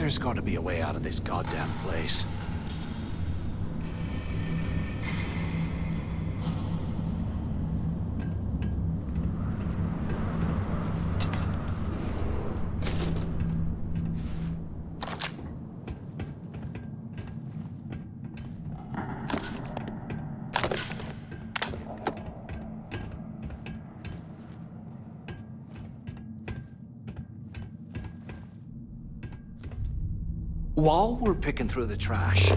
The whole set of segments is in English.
There's got to be a way out of this goddamn place. While we're picking through the trash,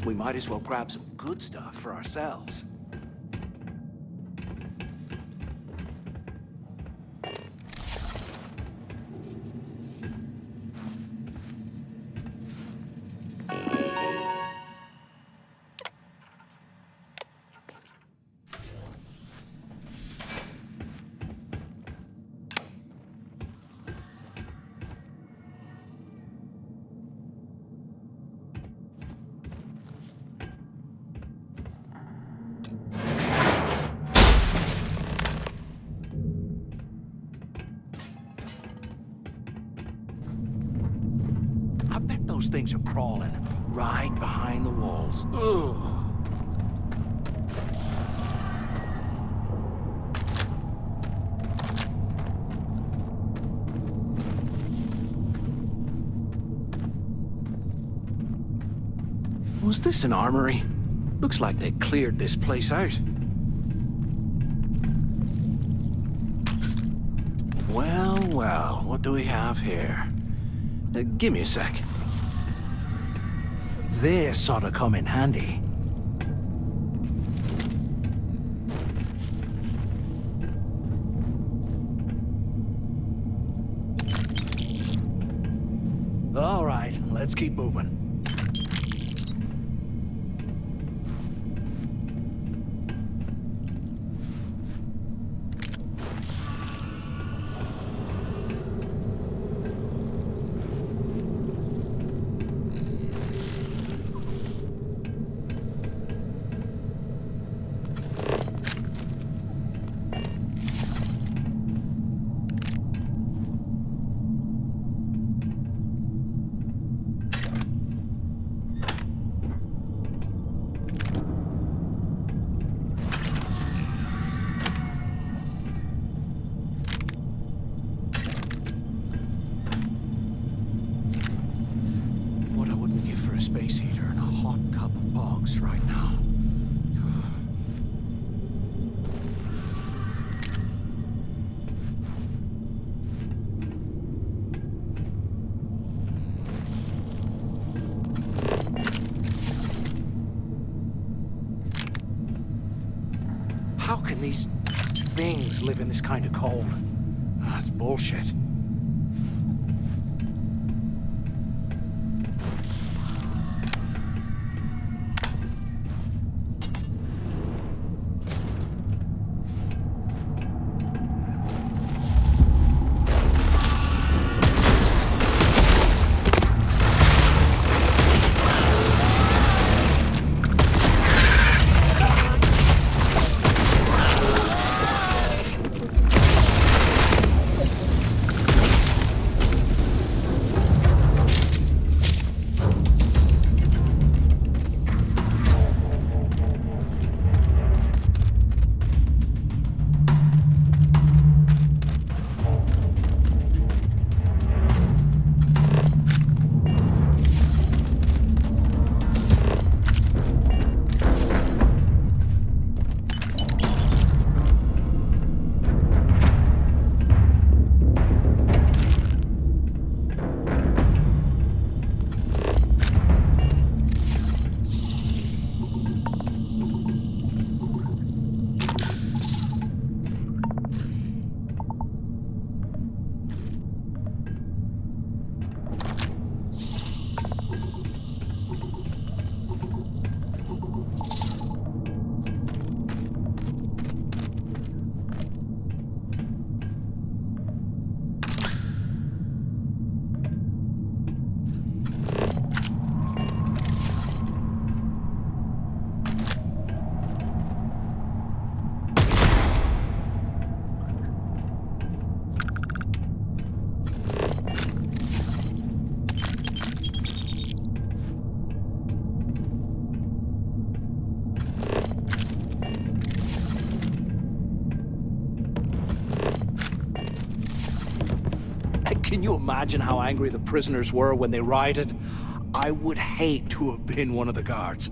we might as well grab some good stuff for ourselves. I bet those things are crawling right behind the walls. Ugh. Was this an armory? Looks like they cleared this place out. Well, well, what do we have here? Give me a sec. This ought to come in handy. All right, let's keep moving. Space heater and a hot cup of bogs right now. How can these things live in this kind of cold? That's bullshit. imagine how angry the prisoners were when they rioted? I would hate to have been one of the guards.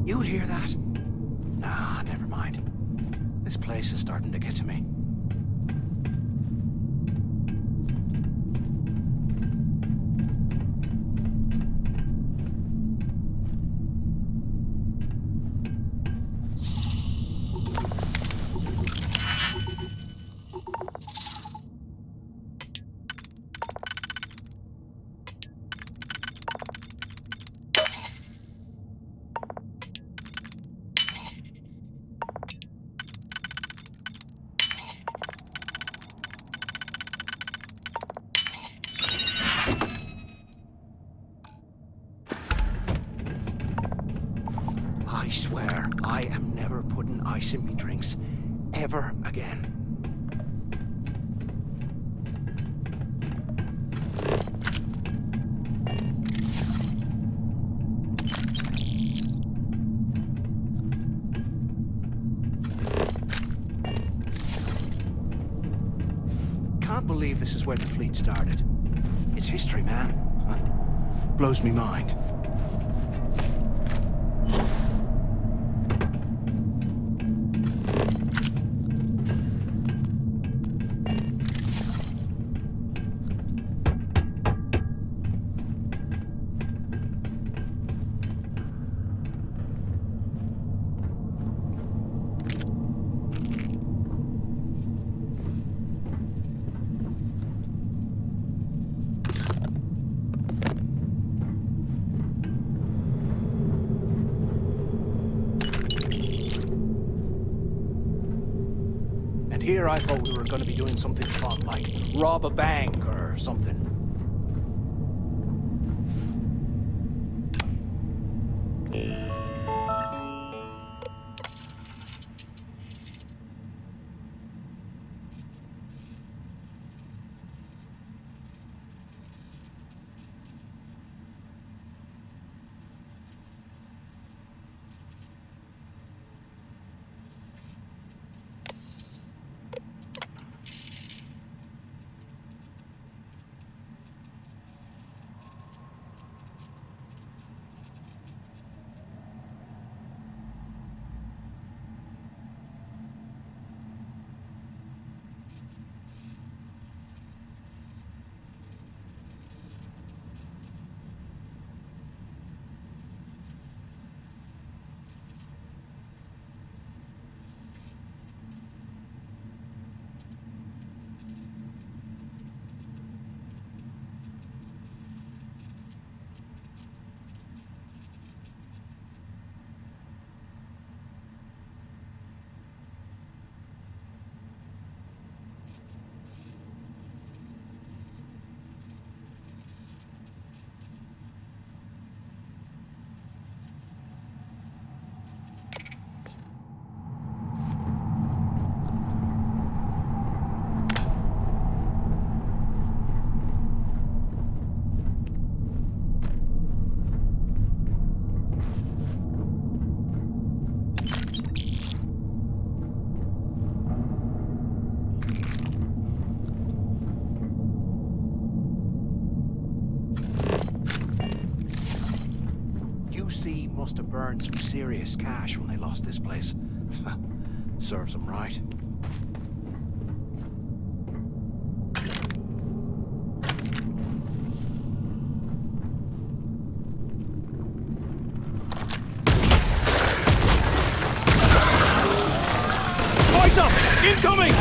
You hear that? Nah, never mind. This place is starting to get to me. I swear, I am never putting ice in me drinks. Ever again. Can't believe this is where the fleet started. It's history, man. Blows me mind. Here I thought we were going to be doing something fun, like rob a bank or something. Must have burned some serious cash when they lost this place. Serves them right. Incoming!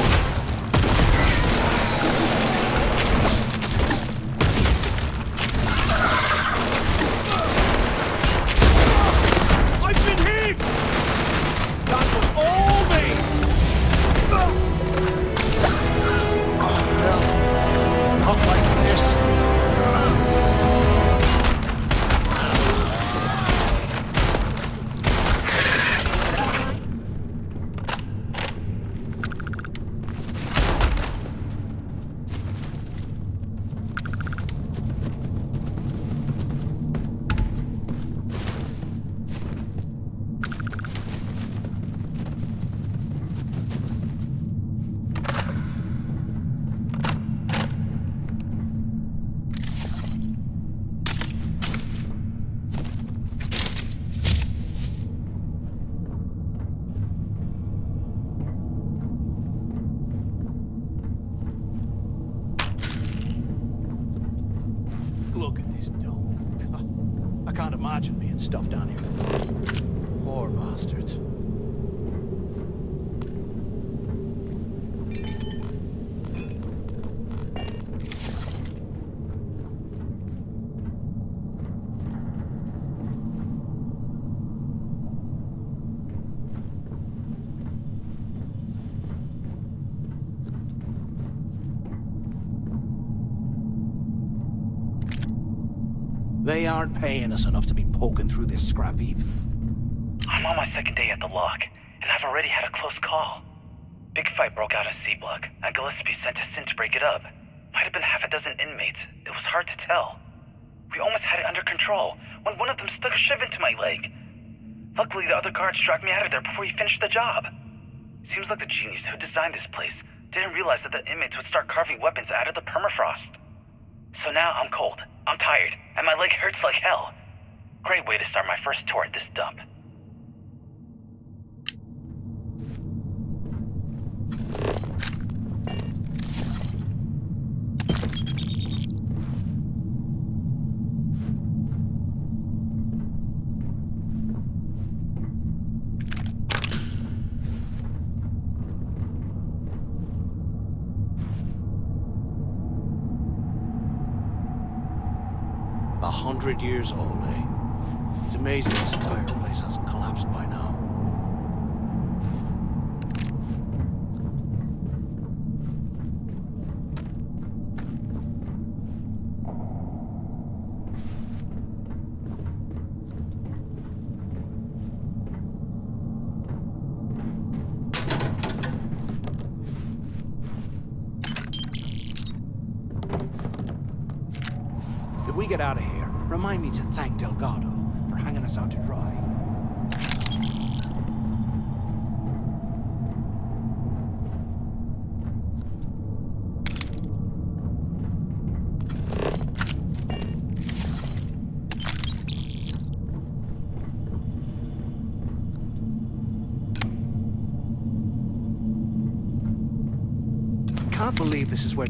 I've been hit! That was all me! Oh, hell. Not like this. Look at this dome. I can't imagine being stuffed down here. Poor bastards. They aren't paying us enough to be poking through this scrap heap. I'm on my second day at the lock, and I've already had a close call. Big fight broke out in C-Block, and Gillespie sent us in to break it up. Might have been half a dozen inmates. It was hard to tell. We almost had it under control, when one of them stuck a shiv into my leg. Luckily, the other guards dragged me out of there before he finished the job. Seems like the genius who designed this place didn't realize that the inmates would start carving weapons out of the permafrost. So now I'm cold, I'm tired, and my leg hurts like hell. Great way to start my first tour at this dump. A 100 years old, eh? It's amazing this entire place hasn't collapsed by now. If we get out of here, remind me to thank Delgado for hanging us out to dry. Can't believe this is where...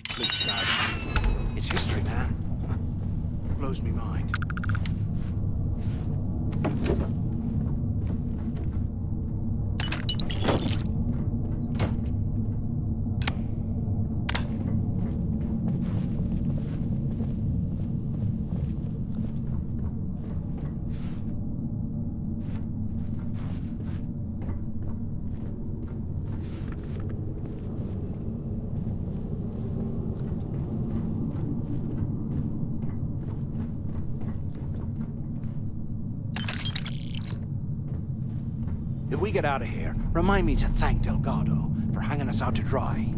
Please, Dad. It's history, man. Blows me mind. If we get out of here, remind me to thank Delgado for hanging us out to dry.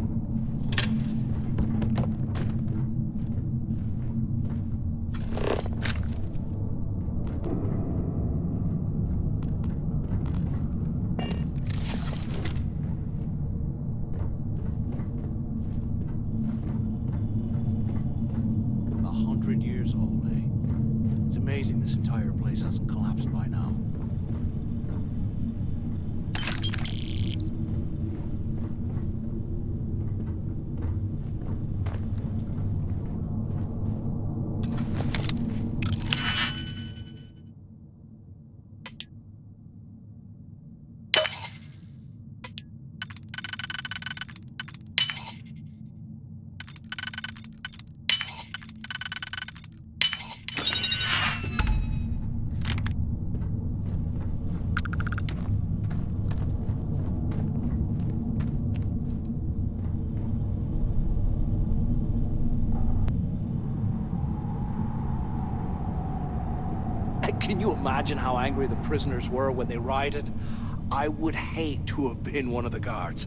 100 years old, eh? It's amazing this entire place hasn't collapsed by now. Can you imagine how angry the prisoners were when they rioted? I would hate to have been one of the guards.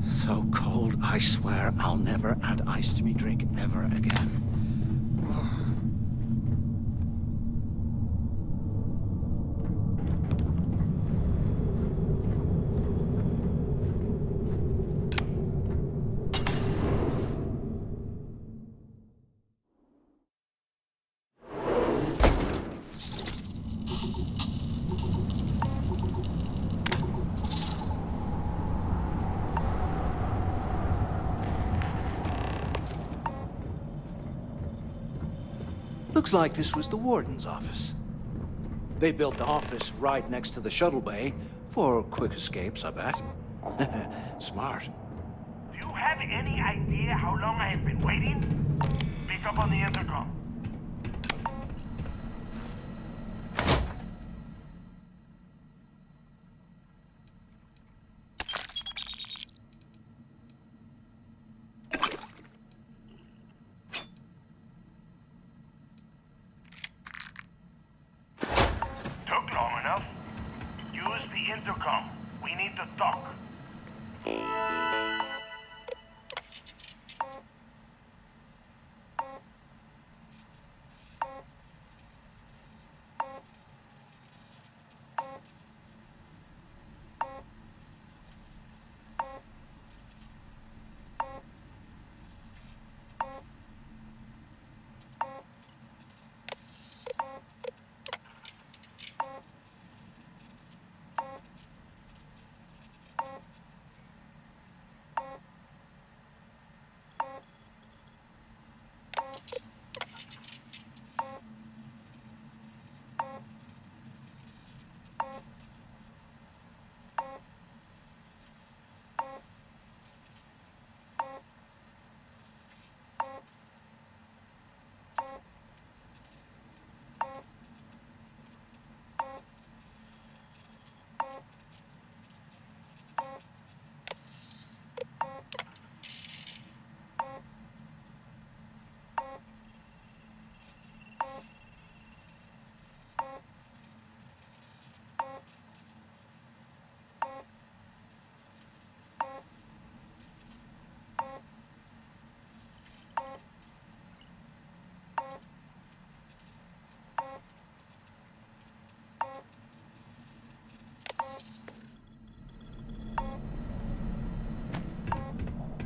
So cold, I swear I'll never add ice to me drink ever again. Looks like this was the warden's office. They built the office right next to the shuttle bay for quick escapes, I bet. Smart. Do you have any idea how long I have been waiting? Pick up on the intercom. Took long enough. Use the intercom. We need to talk.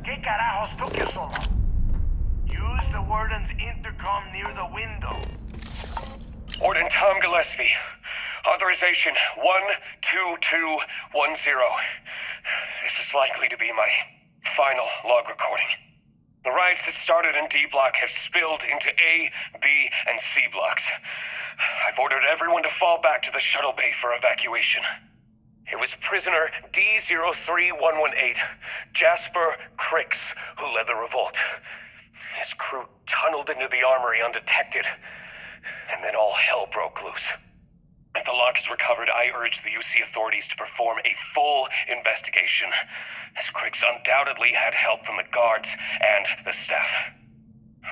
¿Qué carajos took you so long? Use the warden's intercom near the window. Warden Tom Gillespie. Authorization 12210. This is likely to be my final log recording. The riots that started in D Block have spilled into A, B, and C blocks. I've ordered everyone to fall back to the shuttle bay for evacuation. It was prisoner D03118, Jasper Cricks, who led the revolt. His crew tunneled into the armory undetected, and then all hell broke loose. If the log is recovered, I urge the UC authorities to perform a full investigation, as Cricks undoubtedly had help from the guards and the staff.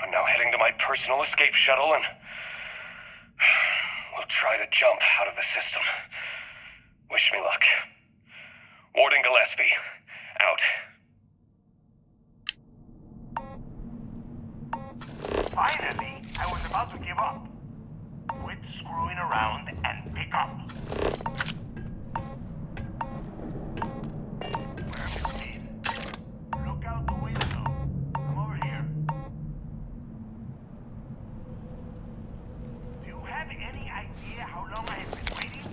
I'm now heading to my personal escape shuttle, and we'll try to jump out of the system. Wish me luck. Warden Gillespie, out. Finally, I was about to give up. Which quit screwing around and pick up. Where have you been? Look out the window. I'm over here. Do you have any idea how long I have been waiting?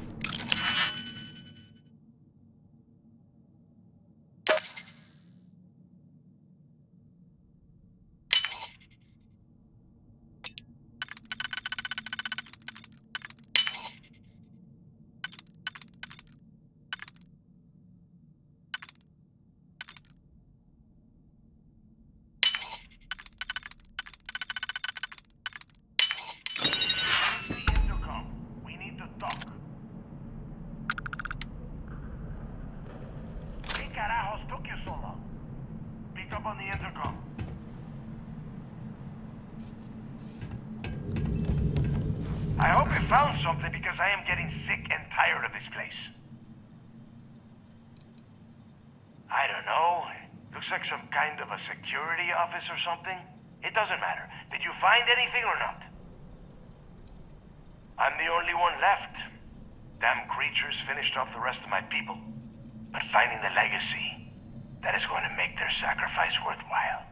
Took you so long? Pick up on the intercom. I hope you found something because I am getting sick and tired of this place. I don't know. Looks like some kind of a security office or something. It doesn't matter. Did you find anything or not? I'm the only one left. Damn creatures finished off the rest of my people. But finding the legacy, that is going to make their sacrifice worthwhile.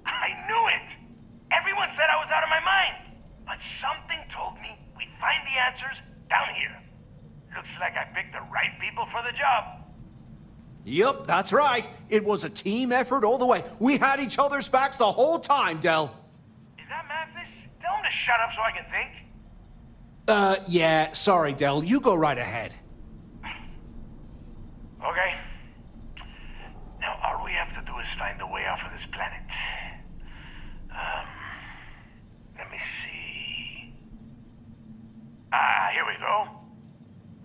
I knew it! Everyone said I was out of my mind! But something told me we'd find the answers down here. Looks like I picked the right people for the job. Yup, that's right. It was a team effort all the way. We had each other's backs the whole time, Del. Is that Mathis? Tell him to shut up so I can think. Yeah, sorry, Del. You go right ahead. Okay. Now, all we have to do is find a way off of this planet. Let me see. Here we go.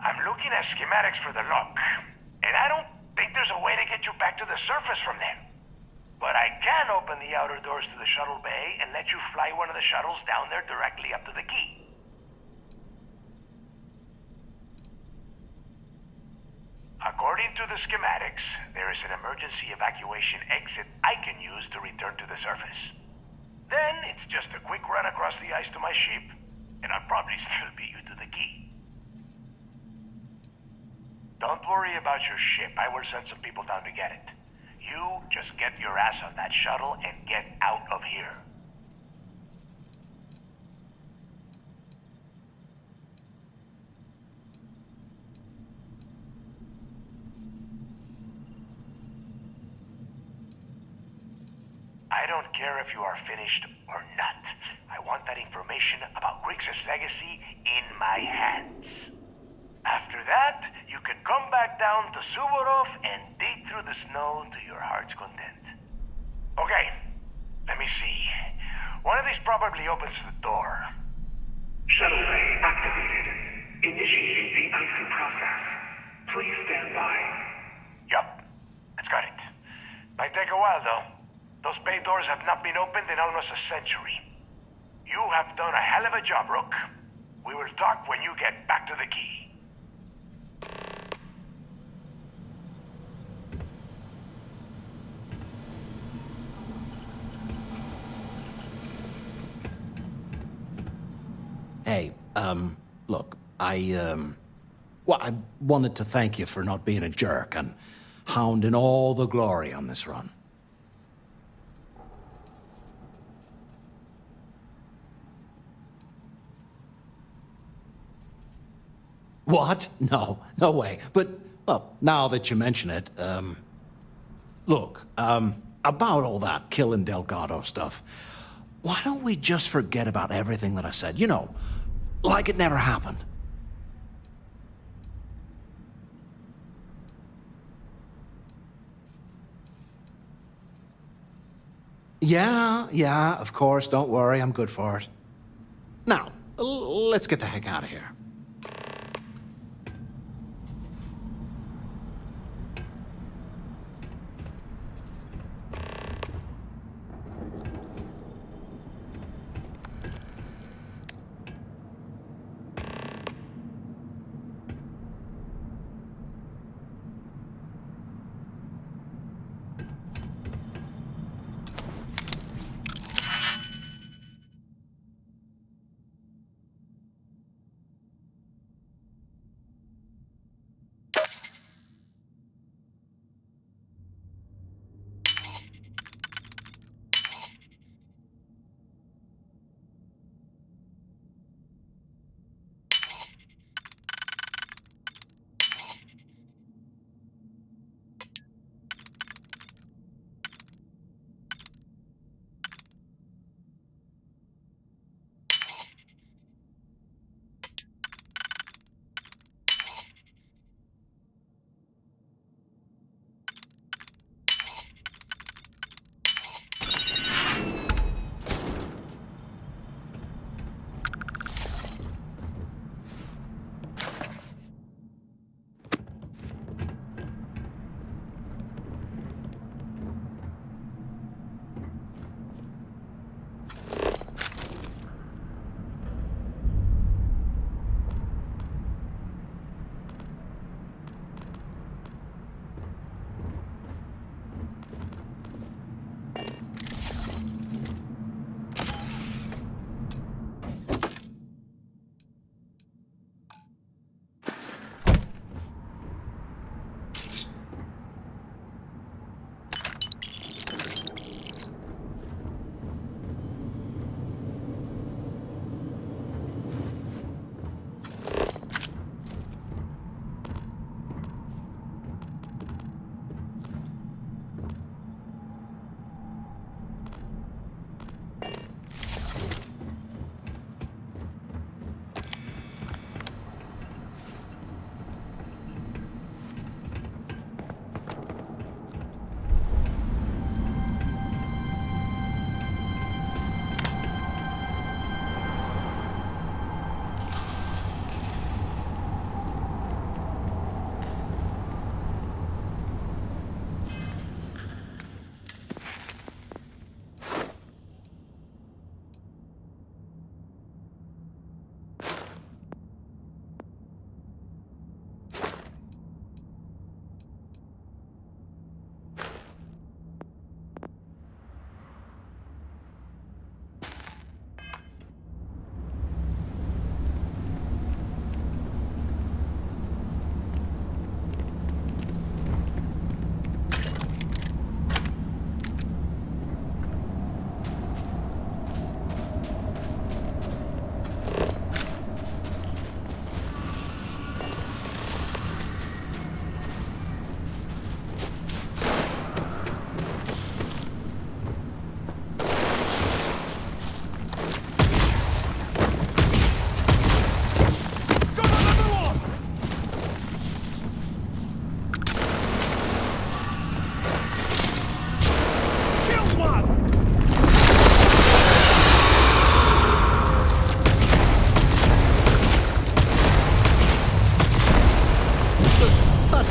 I'm looking at schematics for the lock, and I don't think there's a way to get you back to the surface from there. But I can open the outer doors to the shuttle bay and let you fly one of the shuttles down there directly up to the key. According to the schematics, there is an emergency evacuation exit I can use to return to the surface. Then it's just a quick run across the ice to my ship, and I'll probably still beat you to the key. Don't worry about your ship. I will send some people down to get it. You just get your ass on that shuttle and get out of here. I don't care if you are finished or not. I want that information about Grixis' legacy in my hands. After that, you can come back down to Suvorov and dig through the snow to your heart's content. Okay, let me see. One of these probably opens the door. Shuttle bay activated. Initiating the icing process. Please stand by. Yup, that's got it. Might take a while though. Those bay doors have not been opened in almost a century. You have done a hell of a job, Rook. We will talk when you get back to the key. Hey, look, I wanted to thank you for not being a jerk and hounding all the glory on this run. What? No way. But, well, now that you mention it, look, about all that killing Delgado stuff, why don't we just forget about everything that I said? You know, like it never happened. Yeah, of course, don't worry, I'm good for it. Now, let's get the heck out of here.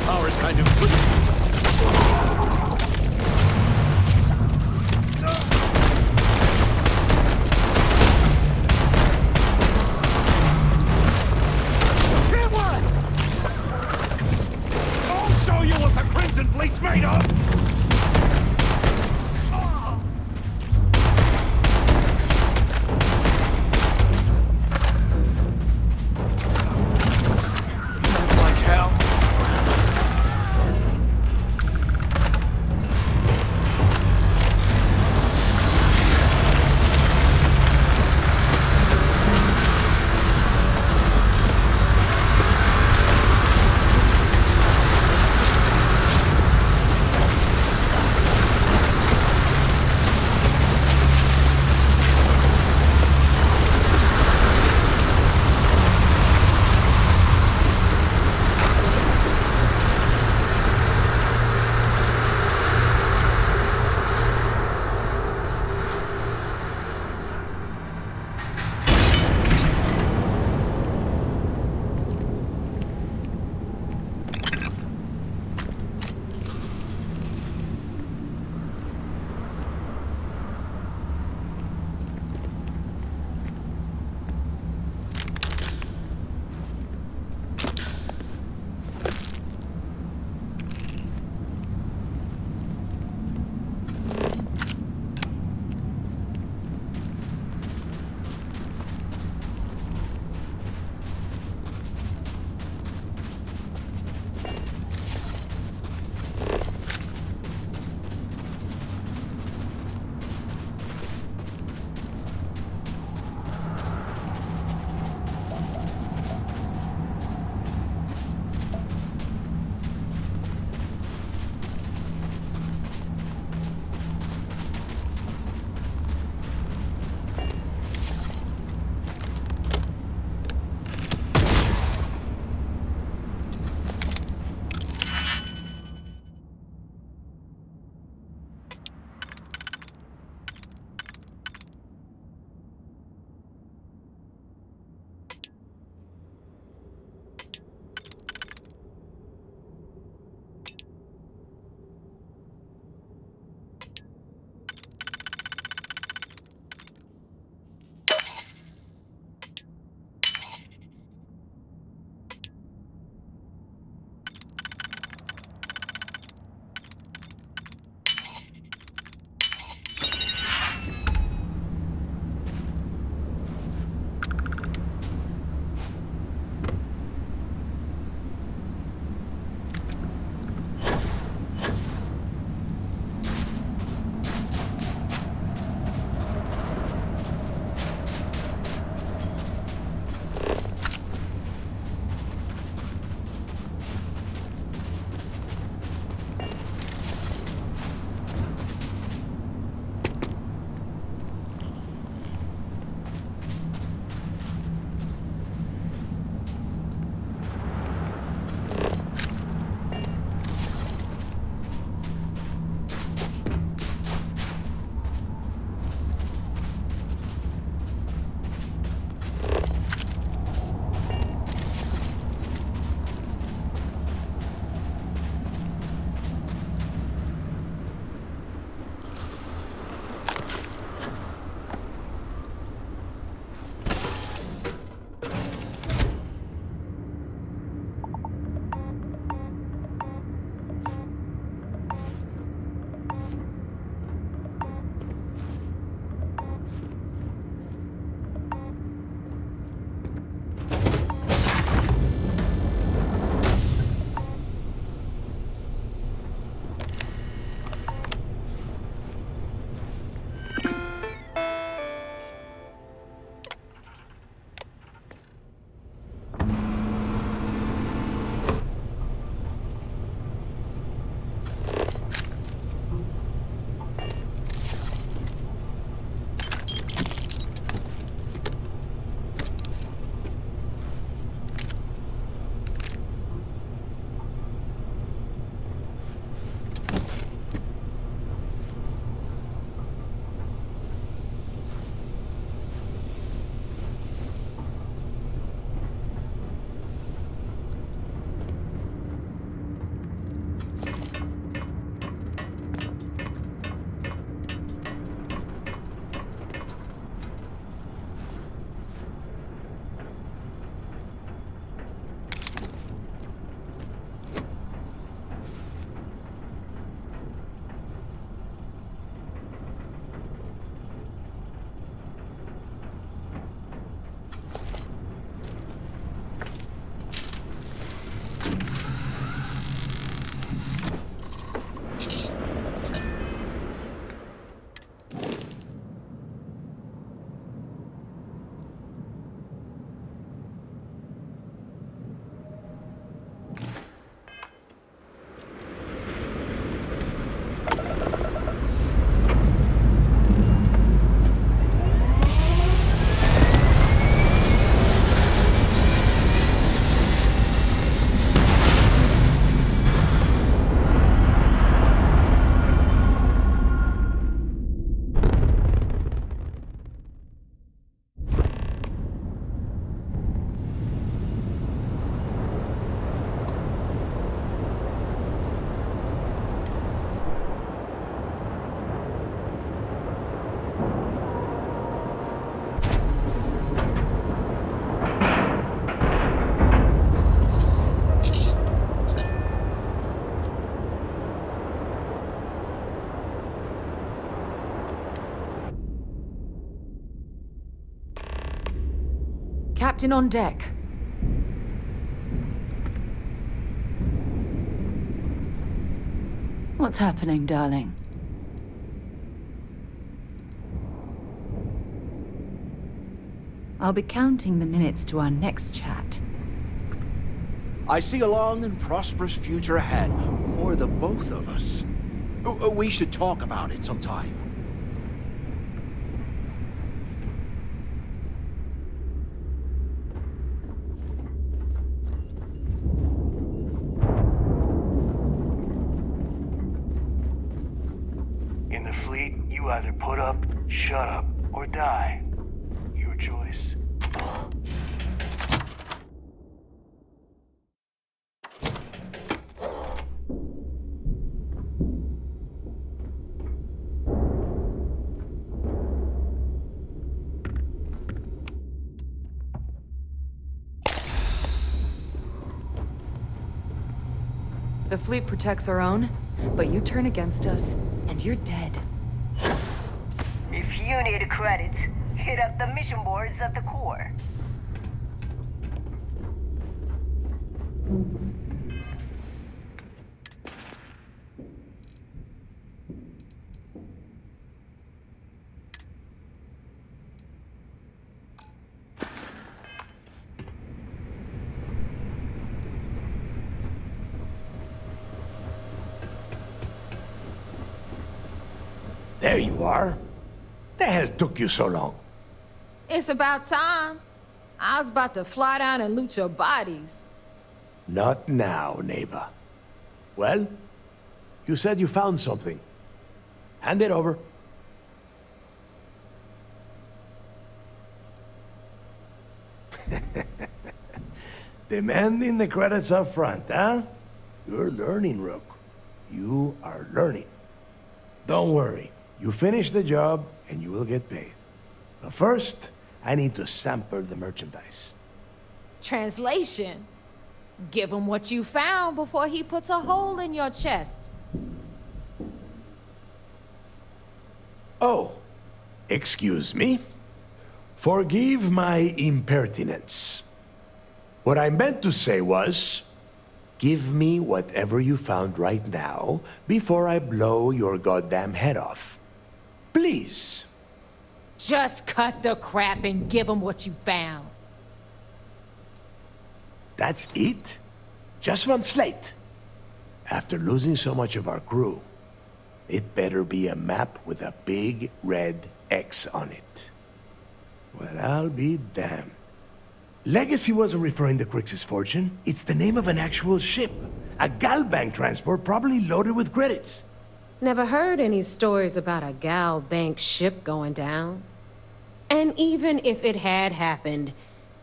power is kind of... Get one! I'll show you what the Crimson Fleet's made of! Like hell. Captain on deck. What's happening, darling? I'll be counting the minutes to our next chat. I see a long and prosperous future ahead for the both of us. We should talk about it sometime. In the fleet, you either put up, shut up, or die. Your choice. The fleet protects our own, but you turn against us, and you're dead. If you need credits, hit up the mission boards of the Corps. There you are. The hell took you so long? It's about time. I was about to fly down and loot your bodies. Not now, neighbor. Well, you said you found something. Hand it over. Demanding the credits up front, huh? You're learning, Rook. You are learning. Don't worry. You finish the job, and you will get paid. But first, I need to sample the merchandise. Translation. Give him what you found before he puts a hole in your chest. Oh, excuse me. Forgive my impertinence. What I meant to say was, give me whatever you found right now before I blow your goddamn head off. Please. Just cut the crap and give him what you found. That's it? Just one slate? After losing so much of our crew, it better be a map with a big red X on it. Well, I'll be damned. Legacy wasn't referring to Crix's fortune. It's the name of an actual ship. A Galbank transport probably loaded with credits. Never heard any stories about a gal bank ship going down. And even if it had happened,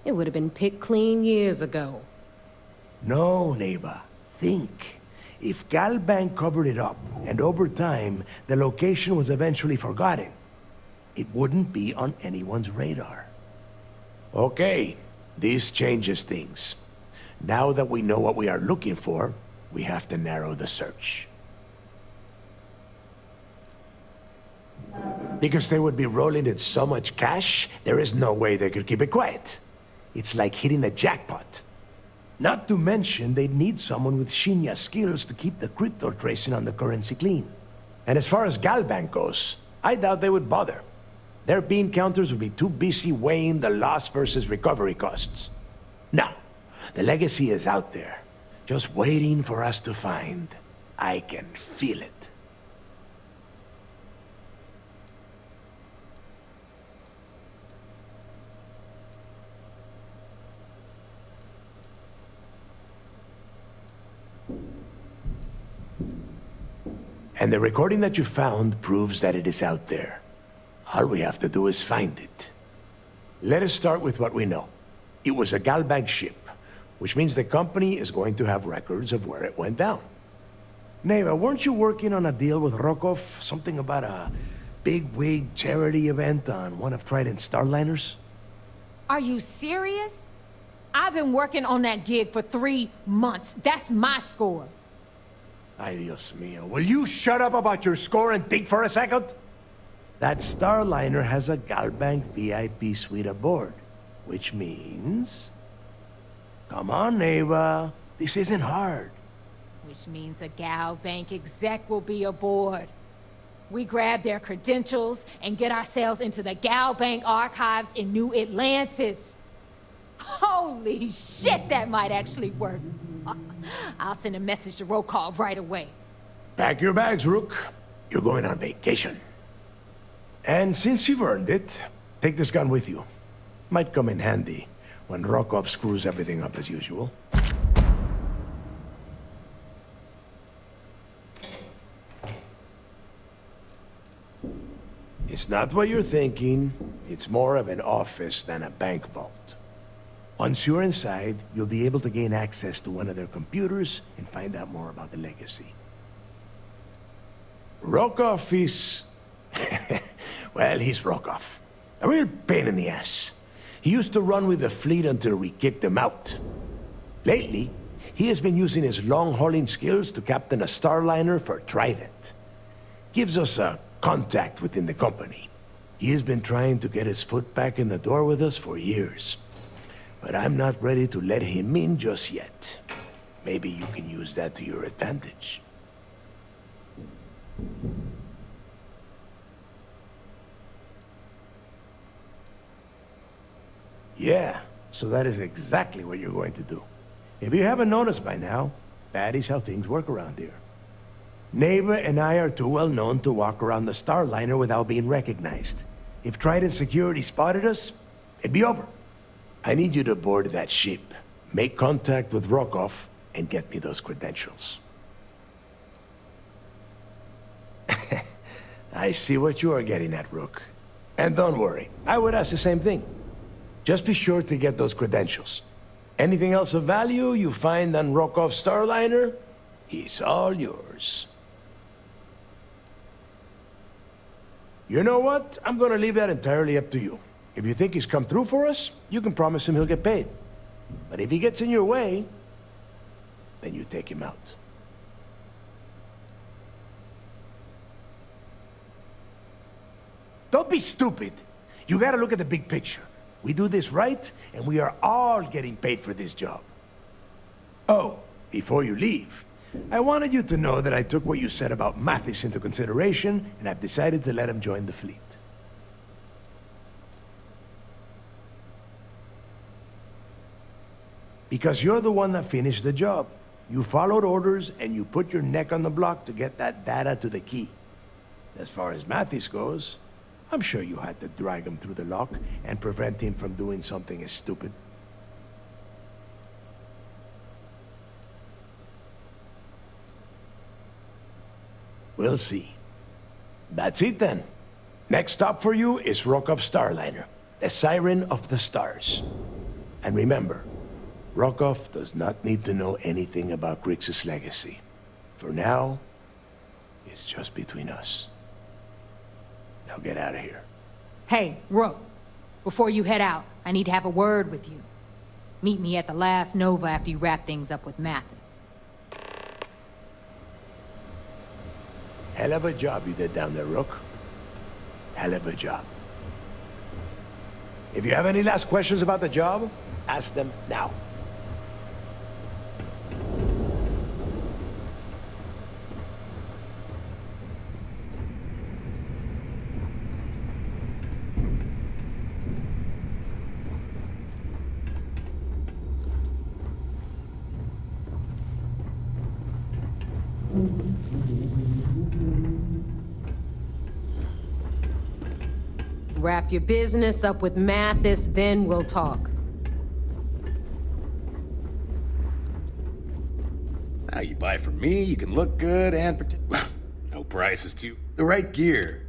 it would have been picked clean years ago. No, neighbor. Think. If Galbank covered it up, and over time, the location was eventually forgotten, it wouldn't be on anyone's radar. Okay, this changes things. Now that we know what we are looking for, we have to narrow the search. Because they would be rolling in so much cash, there is no way they could keep it quiet. It's like hitting a jackpot. Not to mention, they'd need someone with Shinya skills to keep the crypto tracing on the currency clean. And as far as Galbank goes, I doubt they would bother. Their bean counters would be too busy weighing the loss versus recovery costs. No, the legacy is out there, just waiting for us to find. I can feel it. And the recording that you found proves that it is out there. All we have to do is find it. Let us start with what we know. It was a Galbank ship, which means the company is going to have records of where it went down. Neva, weren't you working on a deal with Rokov? Something about a big-wig charity event on one of Trident's Starliners? Are you serious? I've been working on that gig for 3 months. That's my score. Ay, Dios mío. Will you shut up about your score and think for a second? That Starliner has a Galbank VIP suite aboard. Which means... Come on, neighbor. This isn't hard. Which means a gal bank exec will be aboard. We grab their credentials and get ourselves into the gal bank archives in New Atlantis. Holy shit, that might actually work. I'll send a message to Rokov right away. Pack your bags, Rook. You're going on vacation. And since you've earned it, take this gun with you. Might come in handy when Rokov screws everything up as usual. It's not what you're thinking. It's more of an office than a bank vault. Once you're inside, you'll be able to gain access to one of their computers and find out more about the legacy. Rokov is... well, he's Rokov. A real pain in the ass. He used to run with the fleet until we kicked him out. Lately, he has been using his long-hauling skills to captain a starliner for Trident. Gives us a contact within the company. He has been trying to get his foot back in the door with us for years. But I'm not ready to let him in just yet. Maybe you can use that to your advantage. Yeah, so that is exactly what you're going to do. If you haven't noticed by now, that is how things work around here. Neighbor and I are too well known to walk around the Starliner without being recognized. If Trident security spotted us, it'd be over. I need you to board that ship, make contact with Rokov, and get me those credentials. I see what you are getting at, Rook. And don't worry, I would ask the same thing. Just be sure to get those credentials. Anything else of value you find on Rokov's Starliner is all yours. You know what? I'm gonna leave that entirely up to you. If you think he's come through for us, you can promise him he'll get paid. But if he gets in your way, then you take him out. Don't be stupid. You gotta look at the big picture. We do this right, and we are all getting paid for this job. Oh, before you leave, I wanted you to know that I took what you said about Mathis into consideration, and I've decided to let him join the fleet. Because you're the one that finished the job. You followed orders, and you put your neck on the block to get that data to the key. As far as Mathis goes, I'm sure you had to drag him through the lock and prevent him from doing something as stupid. We'll see. That's it then. Next stop for you is Rokov Starliner, the siren of the stars. And remember, Rokov does not need to know anything about Grixis' legacy. For now, it's just between us. Now get out of here. Hey, Rook, before you head out, I need to have a word with you. Meet me at the last Nova after you wrap things up with Mathis. Hell of a job you did down there, Rook. Hell of a job. If you have any last questions about the job, ask them now. Wrap your business up with Mathis, then we'll talk. Now you buy from me, you can look good and no prices too. The right gear.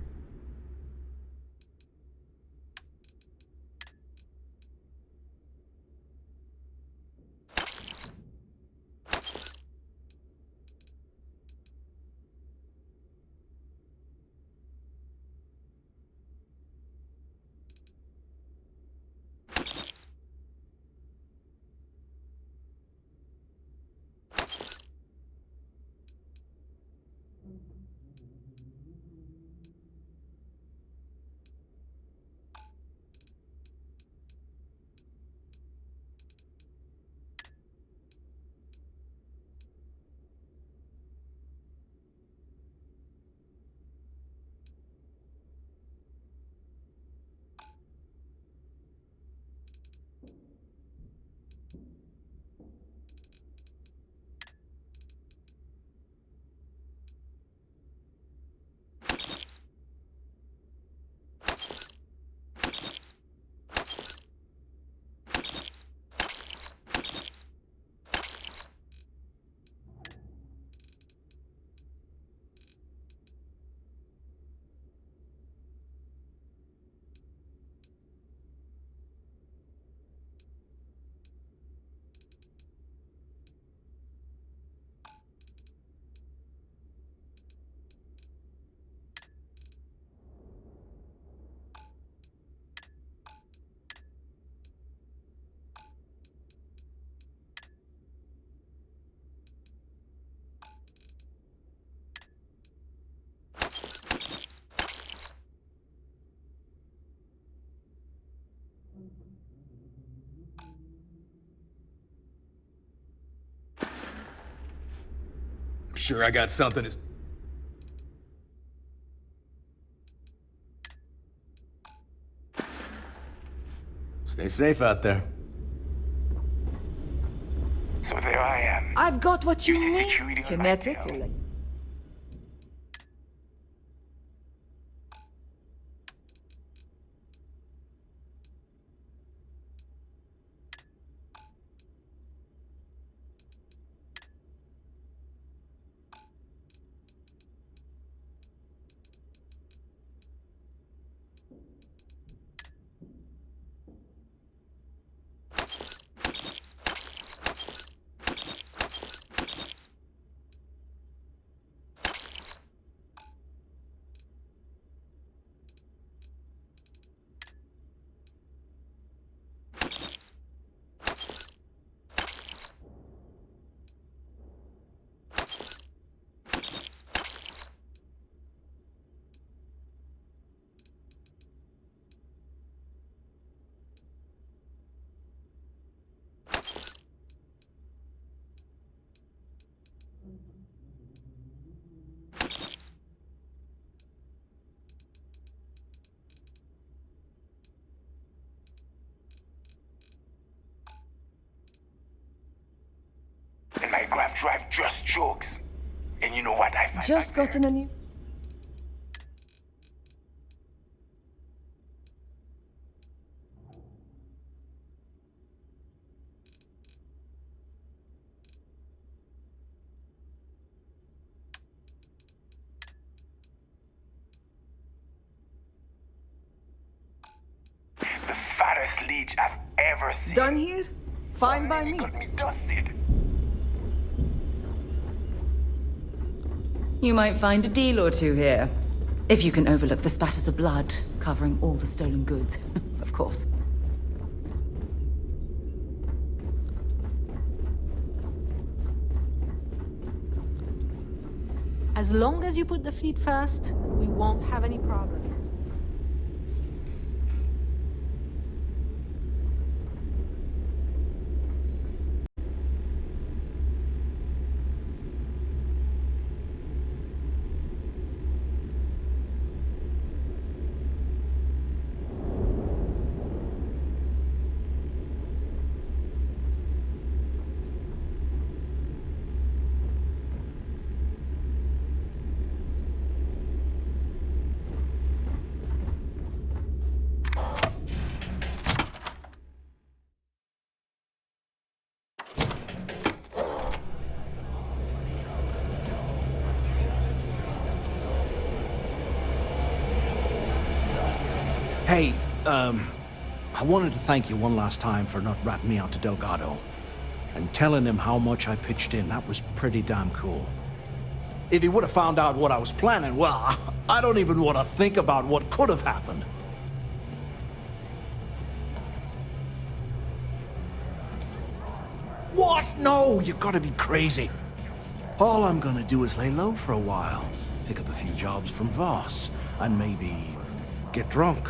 sure I got something to... Stay safe out there. So there I am. I've got what you Using need. security on my Kinetic. tail. And my grab drive just jokes. And you know what I find Just back gotten a new. The fattest leech I've ever seen. Done here? Fine by He me. got me dusted. You might find a deal or two here. If you can overlook the spatters of blood covering all the stolen goods, of course. As long as you put the fleet first, we won't have any problems. Hey, I wanted to thank you one last time for not ratting me out to Delgado and telling him how much I pitched in. That was pretty damn cool. If he would have found out what I was planning, well, I don't even want to think about what could have happened. What? No, you gotta be crazy. All I'm gonna do is lay low for a while, pick up a few jobs from Voss, and maybe get drunk.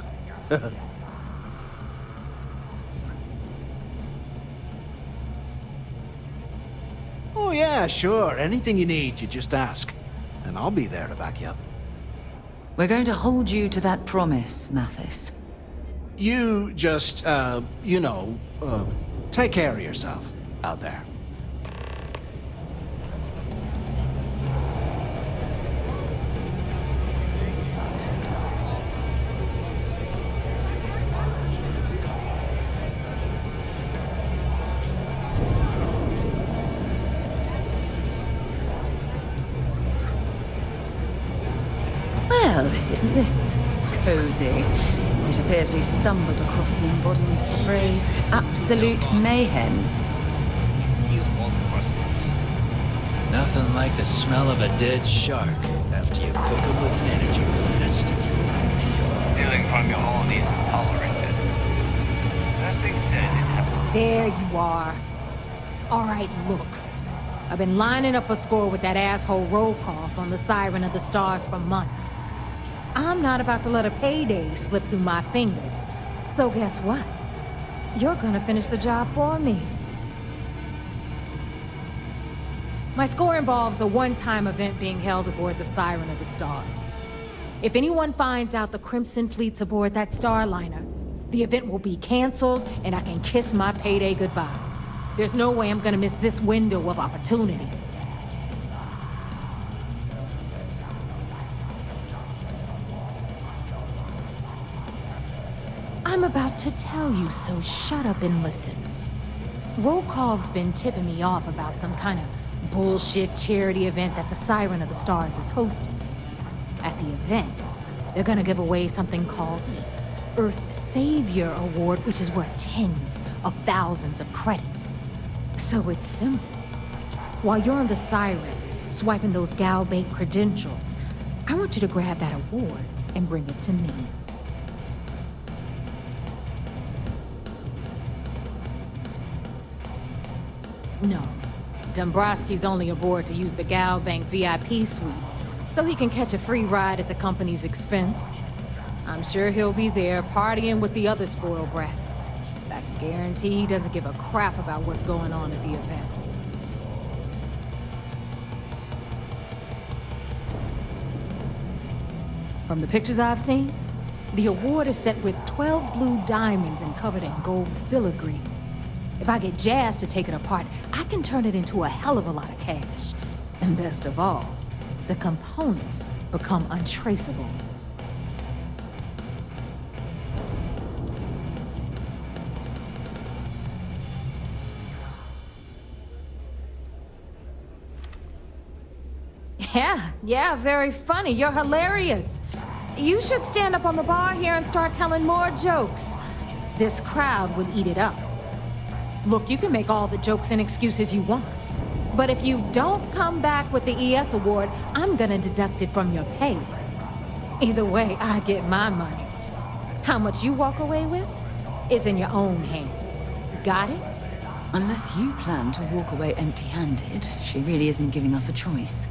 Oh yeah, sure. Anything you need, you just ask. And I'll be there to back you up. We're going to hold you to that promise, Mathis. You just, take care of yourself out there. Well, isn't this cozy? It appears we've stumbled across the embodiment of the phrase absolute mayhem. Nothing like the smell of a dead shark after you cook him with an energy blast. Stealing from your own isn't tolerated. That being said, There you are. All right, look. I've been lining up a score with that asshole roll call from the Siren of the Stars for months. I'm not about to let a payday slip through my fingers. So guess what? You're gonna finish the job for me. My score involves a one-time event being held aboard the Siren of the Stars. If anyone finds out the Crimson Fleet's aboard that Starliner, the event will be canceled and I can kiss my payday goodbye. There's no way I'm gonna miss this window of opportunity. I'm about to tell you, so shut up and listen. Rokov's been tipping me off about some kind of bullshit charity event that the Siren of the Stars is hosting. At the event, they're gonna give away something called the Earth Savior Award, which is worth tens of thousands of credits. So it's simple. While you're on the Siren, swiping those Gal Bank credentials, I want you to grab that award and bring it to me. No, Dombrowski's only aboard to use the Gal Bank VIP suite, so he can catch a free ride at the company's expense. I'm sure he'll be there partying with the other spoiled brats. I guarantee he doesn't give a crap about what's going on at the event. From the pictures I've seen, the award is set with 12 blue diamonds and covered in gold filigree. If I get Jazz to take it apart, I can turn it into a hell of a lot of cash. And best of all, the components become untraceable. Yeah, very funny. You're hilarious. You should stand up on the bar here and start telling more jokes. This crowd would eat it up. Look, you can make all the jokes and excuses you want. But if you don't come back with the ES award, I'm gonna deduct it from your pay. Either way, I get my money. How much you walk away with is in your own hands. Got it? Unless you plan to walk away empty-handed, she really isn't giving us a choice.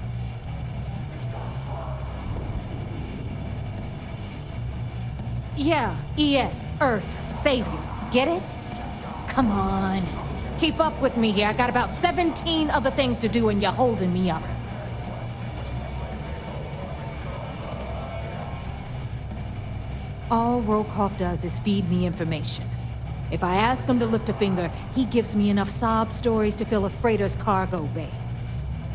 Yeah, ES, Earth, Savior. Get it? Come on. Keep up with me here. I got about 17 other things to do and you're holding me up. All Rokov does is feed me information. If I ask him to lift a finger, he gives me enough sob stories to fill a freighter's cargo bay.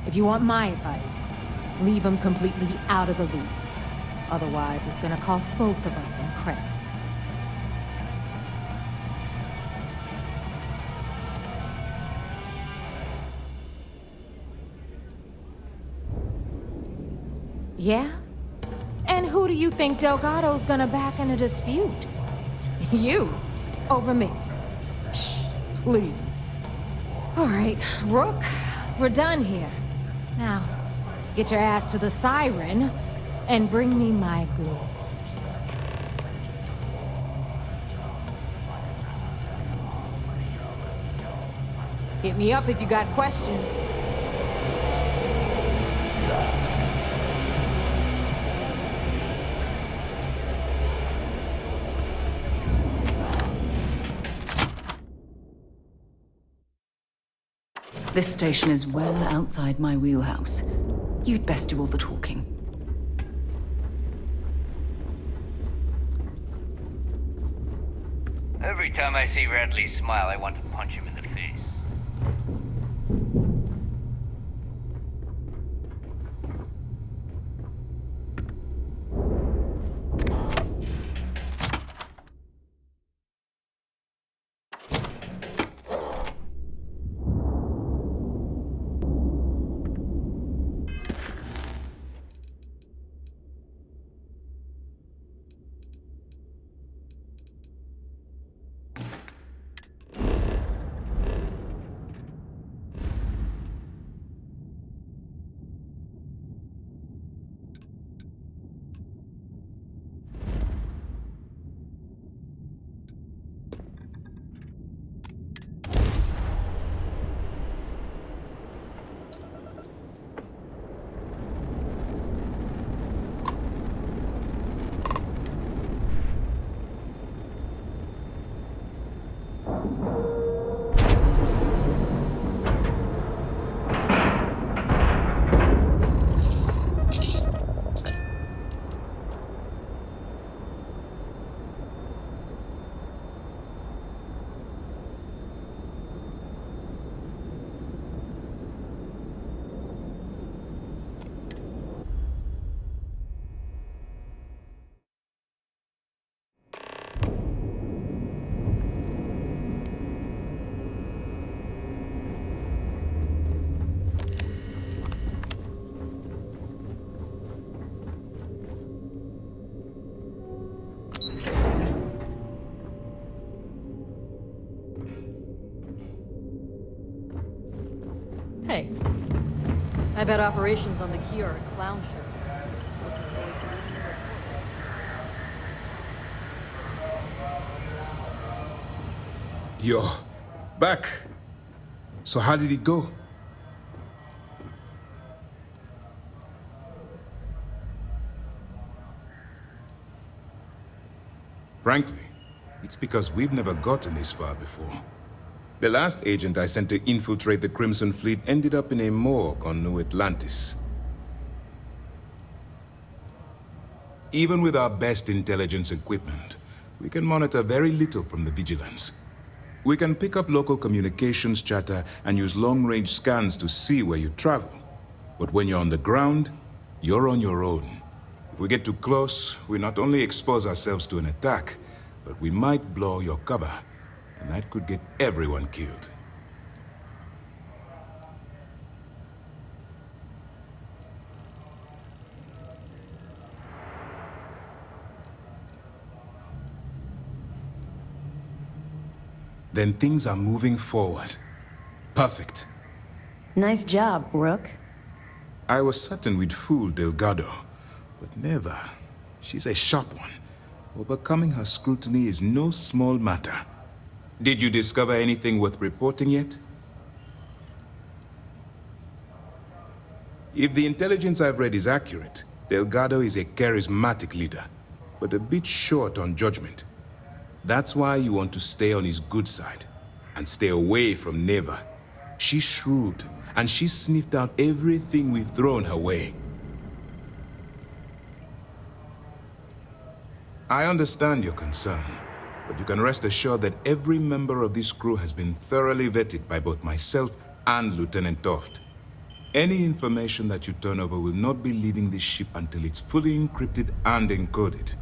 If you want my advice, leave him completely out of the loop. Otherwise, it's gonna cost both of us some credits. Yeah? And who do you think Delgado's gonna back in a dispute? You, over me. Psh, please. All right, Rook, we're done here. Now, get your ass to the Siren and bring me my goods. Hit me up if you got questions. This station is well outside my wheelhouse. You'd best do all the talking. Every time I see Radley smile, I want to punch him in the face. I bet operations on the key are a clown show. Yo, back. So how did it go? Frankly, it's because we've never gotten this far before. The last agent I sent to infiltrate the Crimson Fleet ended up in a morgue on New Atlantis. Even with our best intelligence equipment, we can monitor very little from the vigilance. We can pick up local communications chatter and use long-range scans to see where you travel. But when you're on the ground, you're on your own. If we get too close, we not only expose ourselves to an attack, but we might blow your cover, and that could get everyone killed. Then things are moving forward. Perfect. Nice job, Rook. I was certain we'd fool Delgado, but never. She's a sharp one. Overcoming her scrutiny is no small matter. Did you discover anything worth reporting yet? If the intelligence I've read is accurate, Delgado is a charismatic leader, but a bit short on judgment. That's why you want to stay on his good side, and stay away from Neva. She's shrewd, and she's sniffed out everything we've thrown her way. I understand your concern, but you can rest assured that every member of this crew has been thoroughly vetted by both myself and Lieutenant Toft. Any information that you turn over will not be leaving this ship until it's fully encrypted and encoded.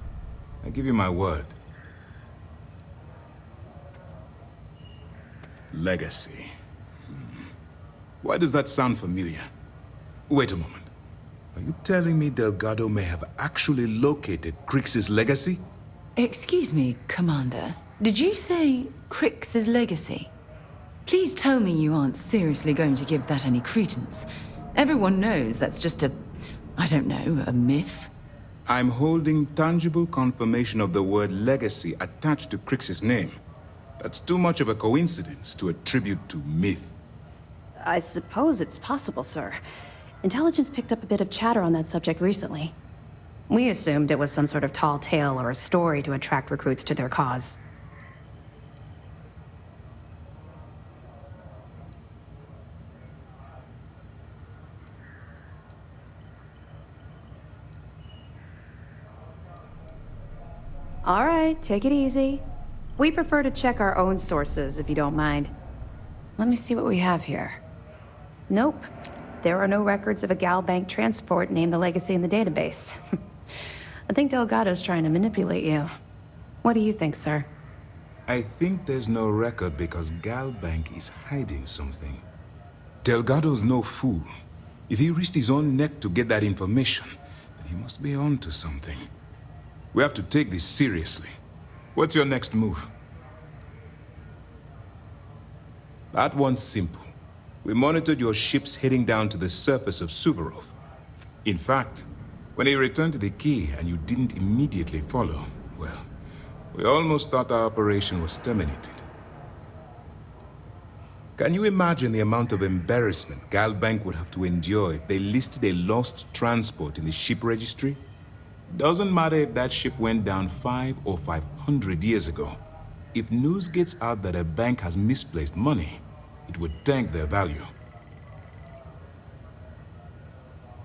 I give you my word. Legacy. Why does that sound familiar? Wait a moment. Are you telling me Delgado may have actually located Crix's legacy? Excuse me, Commander. Did you say Crix's legacy? Please tell me you aren't seriously going to give that any credence. Everyone knows that's just I don't know, a myth. I'm holding tangible confirmation of the word legacy attached to Crix's name. That's too much of a coincidence to attribute to myth. I suppose it's possible, sir. Intelligence picked up a bit of chatter on that subject recently. We assumed it was some sort of tall tale or a story to attract recruits to their cause. All right, take it easy. We prefer to check our own sources, if you don't mind. Let me see what we have here. Nope. There are no records of a Gal Bank transport named the Legacy in the database. I think Delgado's trying to manipulate you. What do you think, sir? I think there's no record because Gal Bank is hiding something. Delgado's no fool. If he risked his own neck to get that information, then he must be on to something. We have to take this seriously. What's your next move? That one's simple. We monitored your ships heading down to the surface of Suvorov. In fact, when he returned to the key and you didn't immediately follow, well, we almost thought our operation was terminated. Can you imagine the amount of embarrassment Gal Bank would have to endure if they listed a lost transport in the ship registry? Doesn't matter if that ship went down 5 or 500 years ago. If news gets out that a bank has misplaced money, it would tank their value.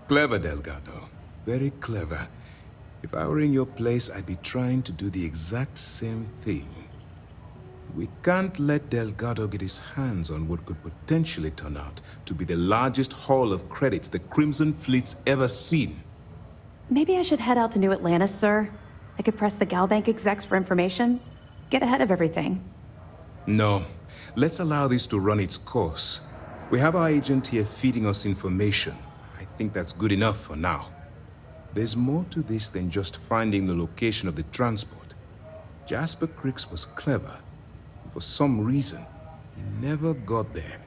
Clever, Delgado. Very clever. If I were in your place, I'd be trying to do the exact same thing. We can't let Delgado get his hands on what could potentially turn out to be the largest haul of credits the Crimson Fleet's ever seen. Maybe I should head out to New Atlantis, sir. I could press the Gal Bank execs for information. Get ahead of everything. No. Let's allow this to run its course. We have our agent here feeding us information. I think that's good enough for now. There's more to this than just finding the location of the transport. Jasper Crix was clever. For some reason, he never got there.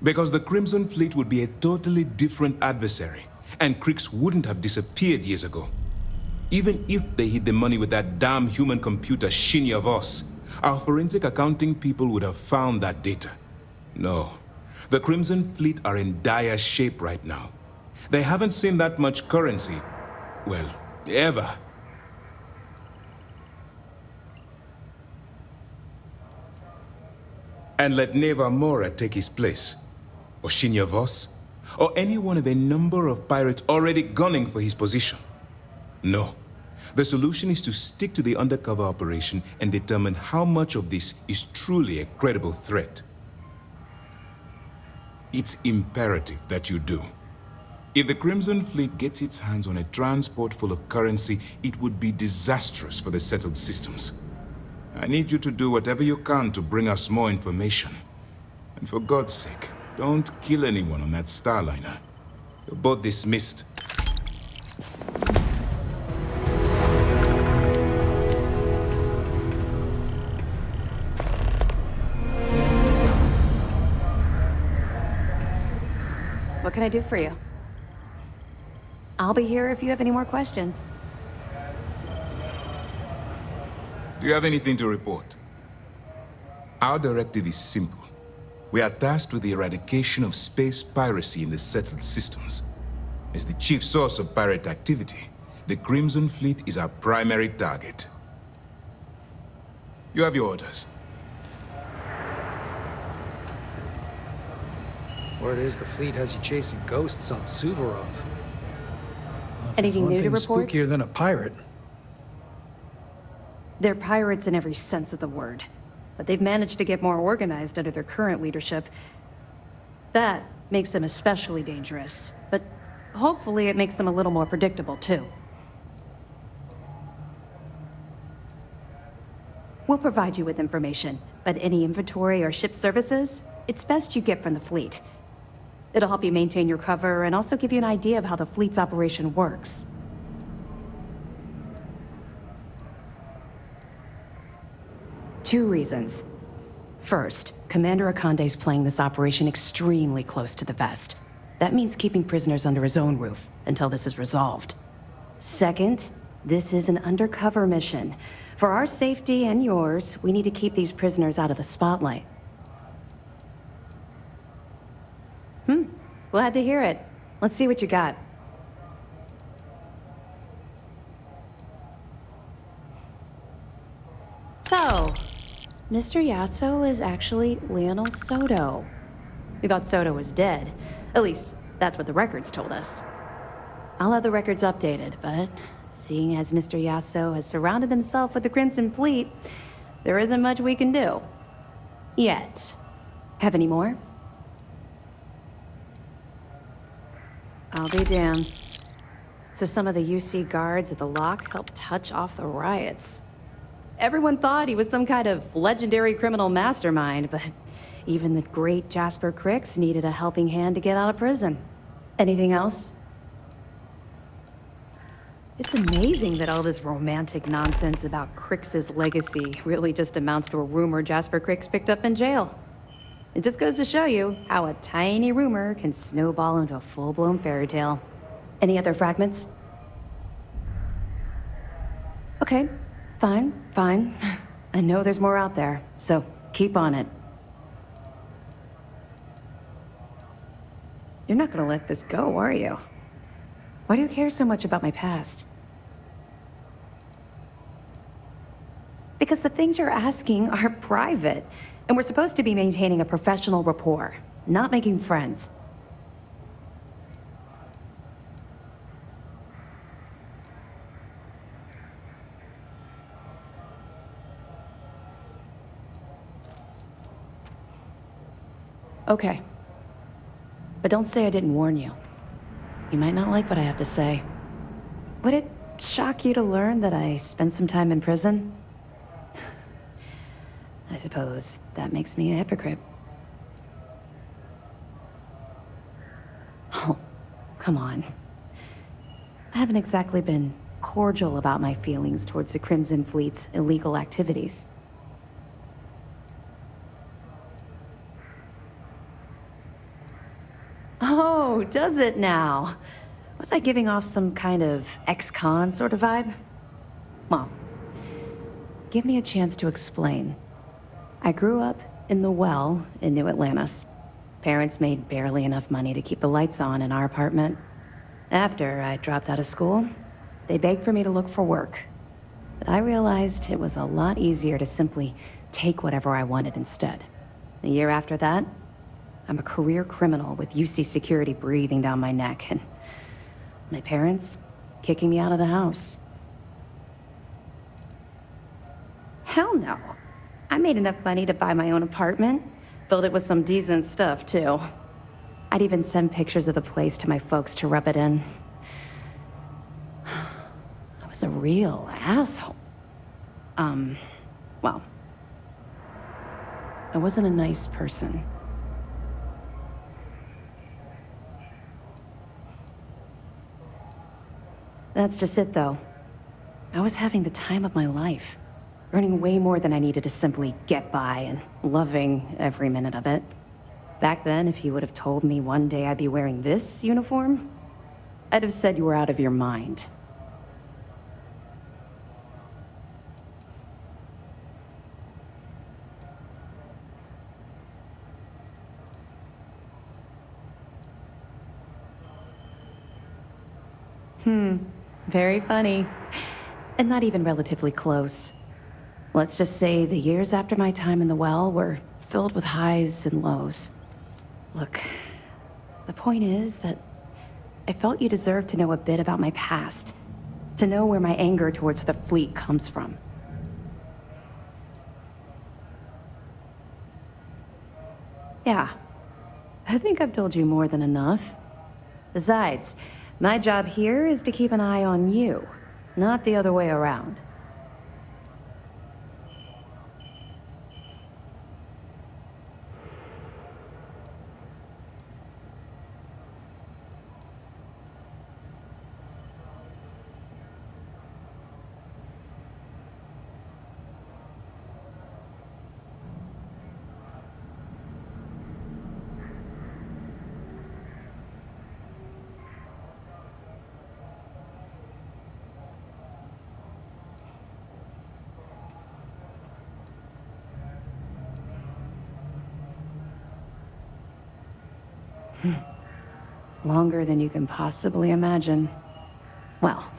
Because the Crimson Fleet would be a totally different adversary, and Krix wouldn't have disappeared years ago. Even if they hid the money with that damn human computer Shinya Voss, our forensic accounting people would have found that data. No, the Crimson Fleet are in dire shape right now. They haven't seen that much currency, well, ever. And let Neva Mora take his place, or Shinya Voss, or any one of a number of pirates already gunning for his position. No. The solution is to stick to the undercover operation and determine how much of this is truly a credible threat. It's imperative that you do. If the Crimson Fleet gets its hands on a transport full of currency, it would be disastrous for the settled systems. I need you to do whatever you can to bring us more information. And for God's sake, don't kill anyone on that Starliner. You're both dismissed. What can I do for you? I'll be here if you have any more questions. Do you have anything to report? Our directive is simple. We are tasked with the eradication of space piracy in the settled systems. As the chief source of pirate activity, the Crimson Fleet is our primary target. You have your orders. Word is the fleet has you chasing ghosts on Suvorov. Well, Anything new to report? Spookier than a pirate. They're pirates in every sense of the word, but they've managed to get more organized under their current leadership. That makes them especially dangerous, but hopefully it makes them a little more predictable too. We'll provide you with information, but any inventory or ship services, it's best you get from the fleet. It'll help you maintain your cover and also give you an idea of how the fleet's operation works. Two reasons. First, Commander Akande's playing this operation extremely close to the vest. That means keeping prisoners under his own roof until this is resolved. Second, this is an undercover mission. For our safety and yours, we need to keep these prisoners out of the spotlight. Glad to hear it. Let's see what you got. So, Mr. Yasso is actually Lionel Soto. We thought Soto was dead. At least, that's what the records told us. I'll have the records updated, but seeing as Mr. Yasso has surrounded himself with the Crimson Fleet, there isn't much we can do. Yet. Have any more? I'll be damned. So some of the UC guards at the lock helped touch off the riots. Everyone thought he was some kind of legendary criminal mastermind, but even the great Jasper Crix needed a helping hand to get out of prison. Anything else? It's amazing that all this romantic nonsense about Crix's legacy really just amounts to a rumor Jasper Crix picked up in jail. It just goes to show you how a tiny rumor can snowball into a full-blown fairy tale. Any other fragments? Okay, fine. I know there's more out there, so keep on it. You're not gonna let this go, are you? Why do you care so much about my past? Because the things you're asking are private. And we're supposed to be maintaining a professional rapport, not making friends. Okay. But don't say I didn't warn you. You might not like what I have to say. Would it shock you to learn that I spent some time in prison? I suppose that makes me a hypocrite. Oh, come on. I haven't exactly been cordial about my feelings towards the Crimson Fleet's illegal activities. Oh, does it now? Was I giving off some kind of ex-con sort of vibe? Well, give me a chance to explain. I grew up in the Well in New Atlantis. Parents made barely enough money to keep the lights on in our apartment. After I dropped out of school, they begged for me to look for work. But I realized it was a lot easier to simply take whatever I wanted instead. The year after that, I'm a career criminal with UC security breathing down my neck, and my parents kicking me out of the house. Hell no. I made enough money to buy my own apartment. Filled it with some decent stuff, too. I'd even send pictures of the place to my folks to rub it in. I was a real asshole. Well, I wasn't a nice person. That's just it, though. I was having the time of my life. Earning way more than I needed to simply get by and loving every minute of it. Back then, if you would have told me one day I'd be wearing this uniform, I'd have said you were out of your mind. Very funny. And not even relatively close. Let's just say the years after my time in the Well were filled with highs and lows. Look, the point is that I felt you deserved to know a bit about my past. To know where my anger towards the fleet comes from. Yeah, I think I've told you more than enough. Besides, my job here is to keep an eye on you, not the other way around. Longer than you can possibly imagine. Well,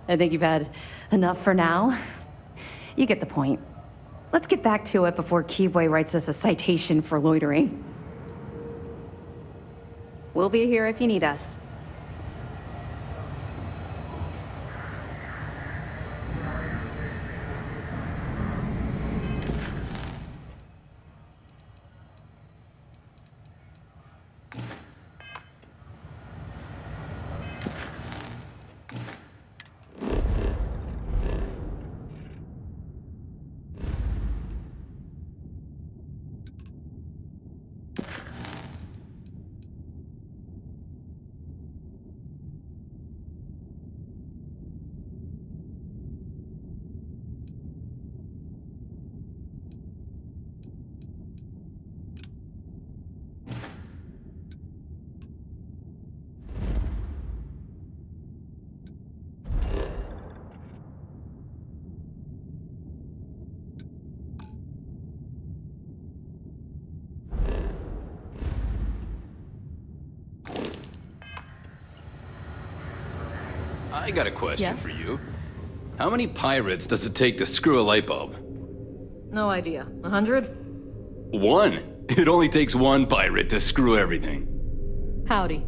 I think you've had enough for now. You get the point. Let's get back to it before Keyboy writes us a citation for loitering. We'll be here if you need us. I got a question Yes? for you. How many pirates does it take to screw a light bulb? No idea. 100? One. It only takes one pirate to screw everything. Howdy.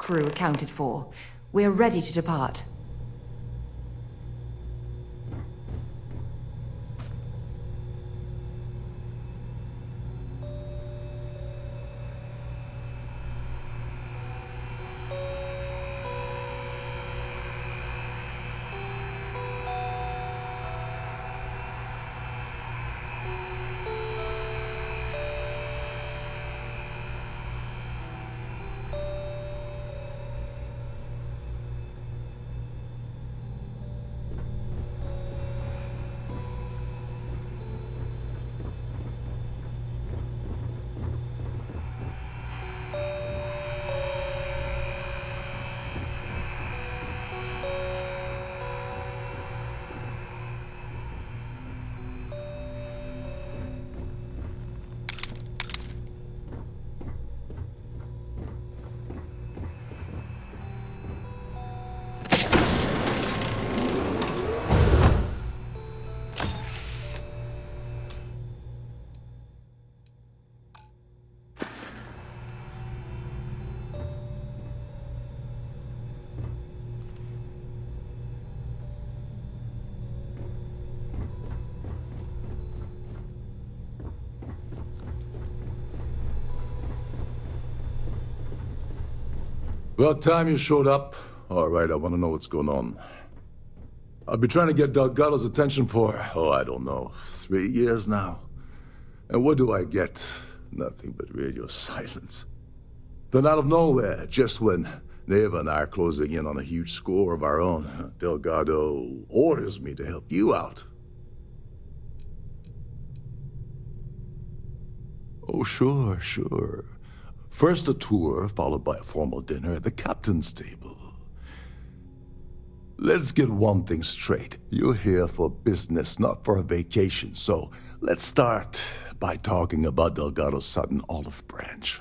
crew accounted for. We're ready to depart. About time you showed up. All right, I want to know what's going on. I've been trying to get Delgado's attention for, I don't know, 3 years now. And what do I get? Nothing but radio silence. Then out of nowhere, just when Neva and I are closing in on a huge score of our own, Delgado orders me to help you out. Oh, sure. First a tour, followed by a formal dinner at the captain's table. Let's get one thing straight. You're here for business, not for a vacation. So let's start by talking about Delgado's sudden olive branch.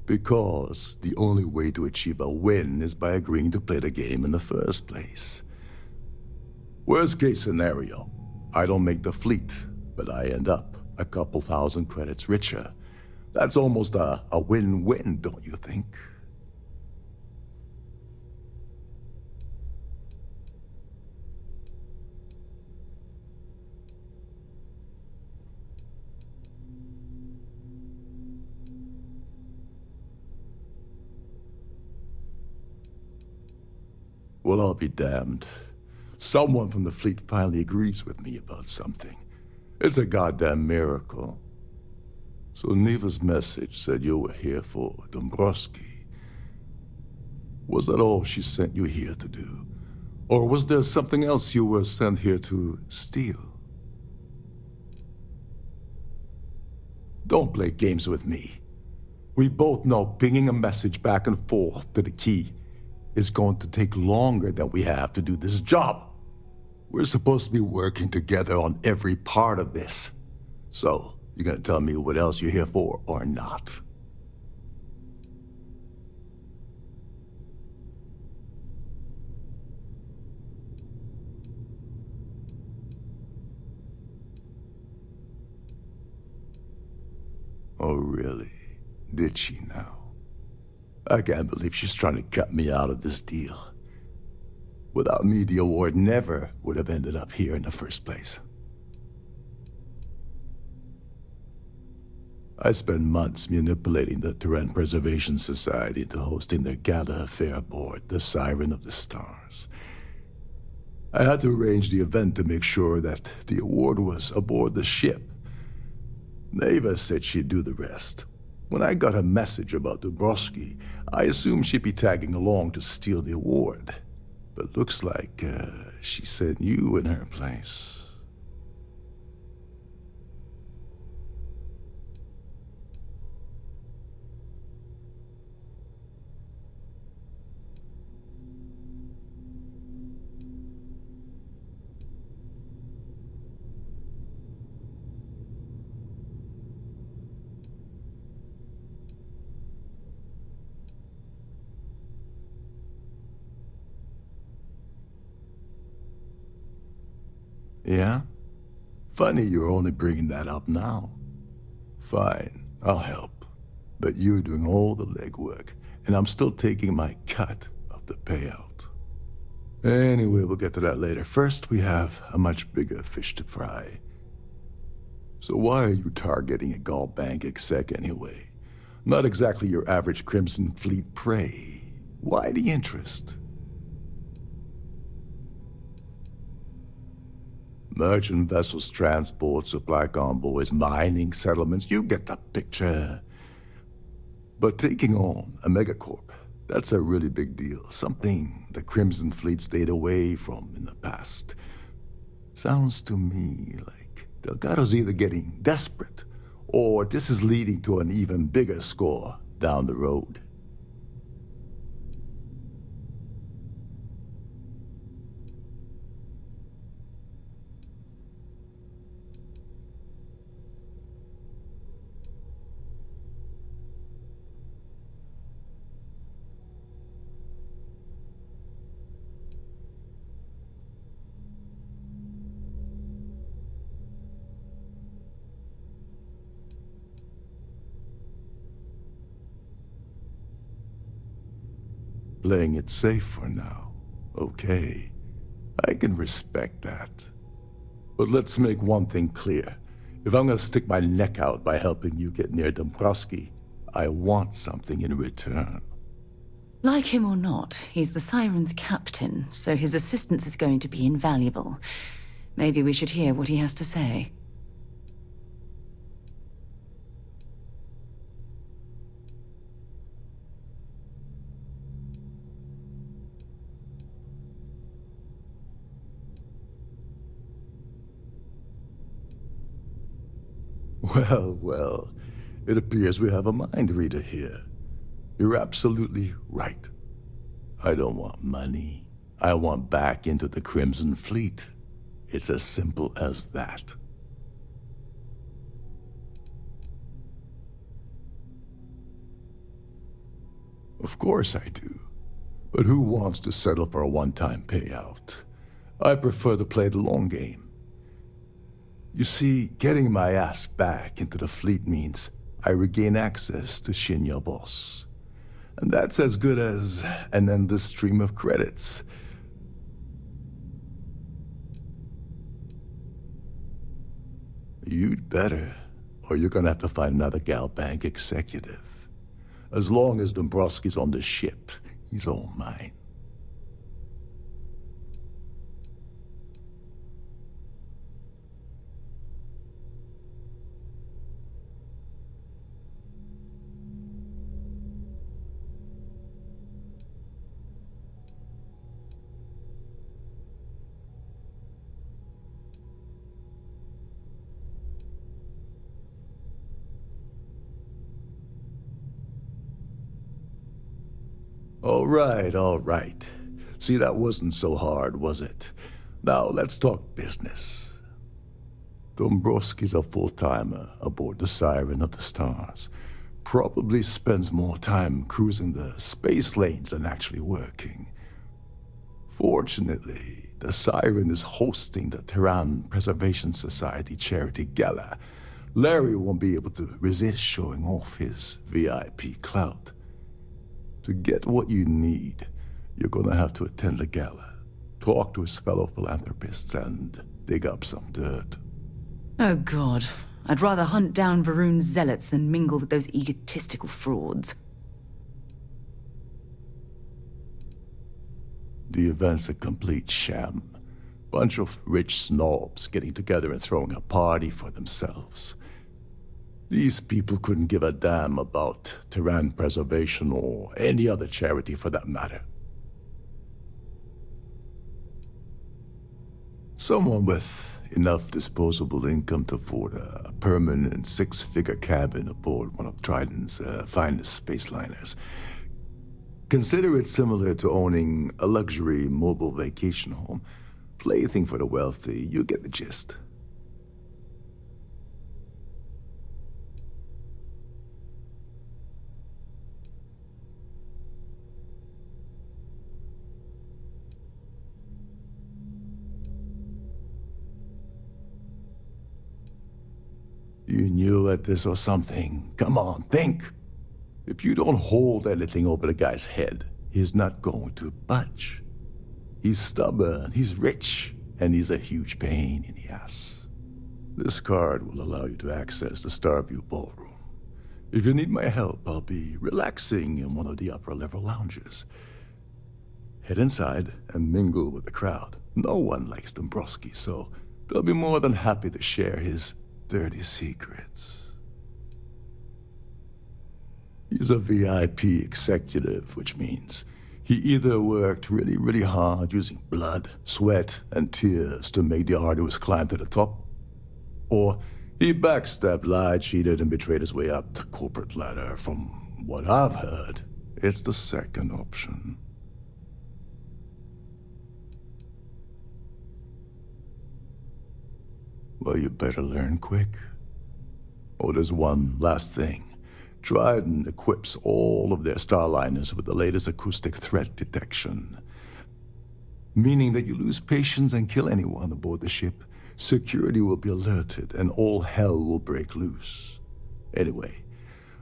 Because the only way to achieve a win is by agreeing to play the game in the first place. Worst case scenario, I don't make the fleet, but I end up a couple thousand credits richer. That's almost a win-win, don't you think? Well, I'll be damned. Someone from the fleet finally agrees with me about something. It's a goddamn miracle. So Neva's message said you were here for Dombrowski. Was that all she sent you here to do? Or was there something else you were sent here to steal? Don't play games with me. We both know pinging a message back and forth to the key is going to take longer than we have to do this job. We're supposed to be working together on every part of this. So, you gonna tell me what else you're here for or not? Oh, really? Did she now? I can't believe she's trying to cut me out of this deal. Without me, the award never would have ended up here in the first place. I spent months manipulating the Terran Preservation Society into hosting their gala affair aboard the Siren of the Stars. I had to arrange the event to make sure that the award was aboard the ship. Neva said she'd do the rest. When I got a message about Dombrowski, I assumed she'd be tagging along to steal the award. But looks like she sent you in her place. Yeah? Funny you're only bringing that up now. Fine, I'll help. but you're doing all the legwork, and I'm still taking my cut of the payout. Anyway, we'll get to that later. First, we have a much bigger fish to fry. So why are you targeting a Gaul Bank exec anyway? Not exactly your average Crimson Fleet prey. Why the interest? Merchant vessels, transport, supply convoys, mining settlements, you get the picture. But taking on a megacorp, that's a really big deal. Something the Crimson Fleet stayed away from in the past. Sounds to me like Delgado's either getting desperate, or this is leading to an even bigger score down the road. Playing it safe for now. Okay, I can respect that. But let's make one thing clear. If I'm gonna stick my neck out by helping you get near Dombrowski, I want something in return. Like him or not, he's the Siren's captain, so his assistance is going to be invaluable. Maybe we should hear what he has to say. Well, well, it appears we have a mind reader here. You're absolutely right. I don't want money. I want back into the Crimson Fleet. It's as simple as that. Of course I do. But who wants to settle for a one-time payout? I prefer to play the long game. You see, getting my ass back into the fleet means I regain access to Shinya Boss. And that's as good as an endless stream of credits. You'd better, or you're gonna have to find another Gal Bank executive. As long as Dombrowski's on the ship, he's all mine. All right. See, that wasn't so hard, was it? Now, let's talk business. Dombrowski's a full-timer aboard the Siren of the Stars. Probably spends more time cruising the space lanes than actually working. Fortunately, the Siren is hosting the Terran Preservation Society charity gala. Larry won't be able to resist showing off his VIP clout. To get what you need, you're gonna have to attend the gala, talk to his fellow philanthropists, and dig up some dirt. Oh God, I'd rather hunt down Varun's zealots than mingle with those egotistical frauds. The event's a complete sham. Bunch of rich snobs getting together and throwing a party for themselves. These people couldn't give a damn about Terran preservation or any other charity for that matter. Someone with enough disposable income to afford a permanent six-figure cabin aboard one of Trident's finest spaceliners. Consider it similar to owning a luxury mobile vacation home. Plaything for the wealthy, you get the gist. You knew that this was something. Come on, think. If you don't hold anything over the guy's head, he's not going to budge. He's stubborn, he's rich, and he's a huge pain in the ass. This card will allow you to access the Starfield ballroom. If you need my help, I'll be relaxing in one of the upper-level lounges. Head inside and mingle with the crowd. No one likes Dombrowski, so they'll be more than happy to share his dirty secrets. He's a VIP executive, which means he either worked really, really hard using blood, sweat, and tears to make the arduous climb to the top, or he backstabbed, lied, cheated, and betrayed his way up the corporate ladder. From what I've heard, it's the second option. Well, you better learn quick. Oh, there's one last thing. Trident equips all of their starliners with the latest acoustic threat detection, meaning that you lose patience and kill anyone aboard the ship, security will be alerted and all hell will break loose. Anyway,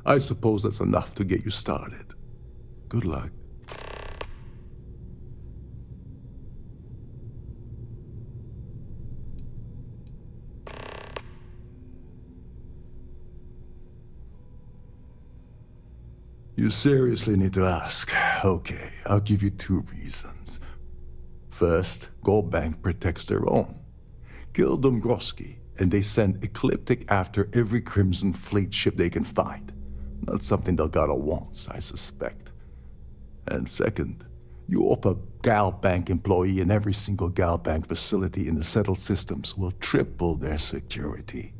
I suppose that's enough to get you started. Good luck. You seriously need to ask. Okay, I'll give you 2 reasons. First, Gold Bank protects their own. Kill Dombrowski, and they send Ecliptic after every Crimson Fleet ship they can find. Not something Delgado wants, I suspect. And second, you offer Gal Bank employee in every single Gal Bank facility in the settled systems will triple their security.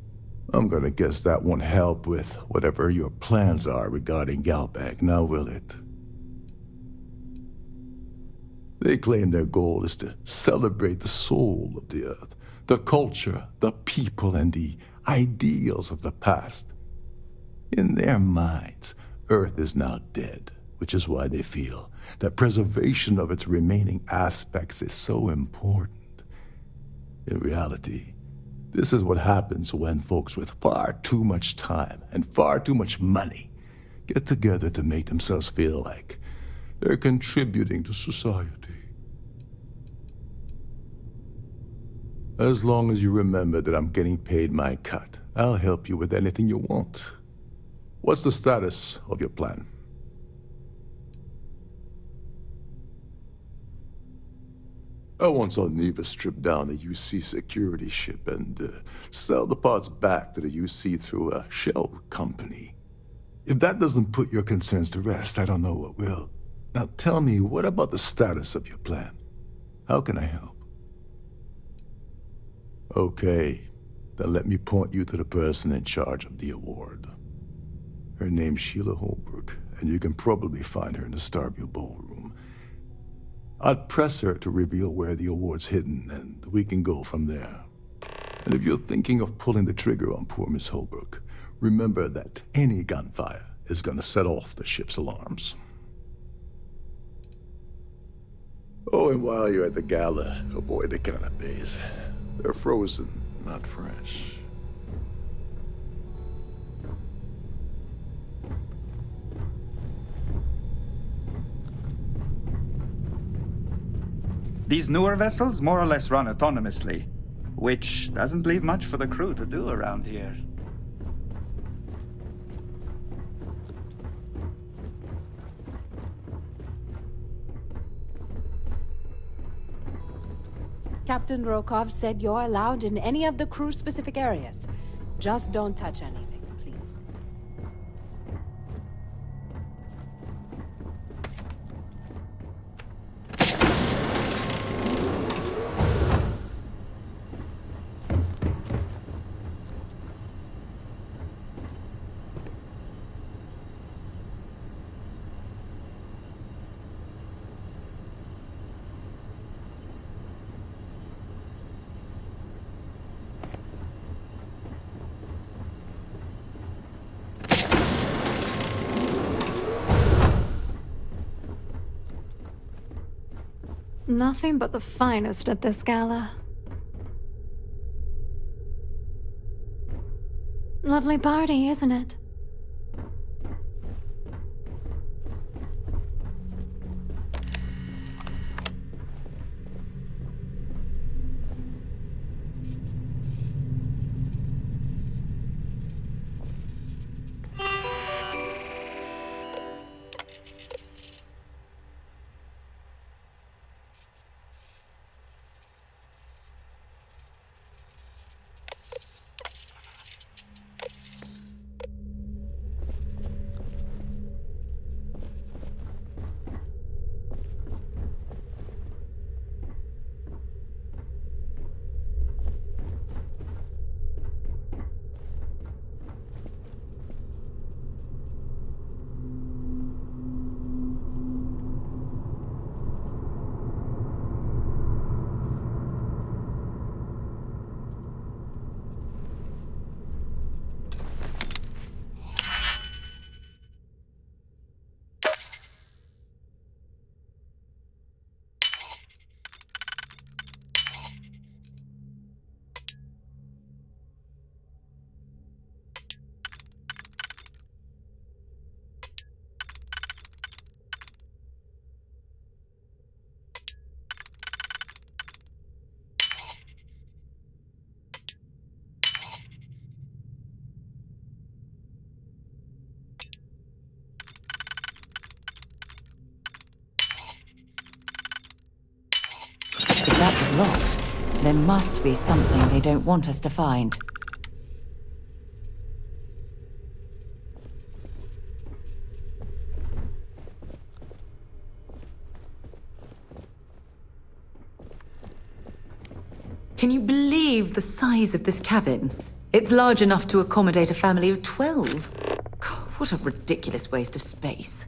I'm gonna guess that won't help with whatever your plans are regarding Gal Bank, now will it? They claim their goal is to celebrate the soul of the Earth, the culture, the people, and the ideals of the past. In their minds, Earth is now dead, which is why they feel that preservation of its remaining aspects is so important. In reality, this is what happens when folks with far too much time and far too much money get together to make themselves feel like they're contributing to society. As long as you remember that I'm getting paid my cut, I'll help you with anything you want. What's the status of your plan? I once saw Neva strip down a UC security ship and sell the parts back to the UC through a shell company. If that doesn't put your concerns to rest, I don't know what will. Now tell me, what about the status of your plan? How can I help? Okay, then let me point you to the person in charge of the award. Her name's Sheila Holbrook, and you can probably find her in the Starfield ballroom. I'd press her to reveal where the award's hidden, and we can go from there. And if you're thinking of pulling the trigger on poor Miss Holbrook, remember that any gunfire is gonna set off the ship's alarms. Oh, and while you're at the gala, avoid the canapes. They're frozen, not fresh. These newer vessels more or less run autonomously, which doesn't leave much for the crew to do around here. Captain Rokov said you're allowed in any of the crew-specific areas. Just don't touch anything, please. Nothing but the finest at this gala. Lovely party, isn't it? If that was locked, there must be something they don't want us to find. Can you believe the size of this cabin? It's large enough to accommodate a family of 12. God, what a ridiculous waste of space.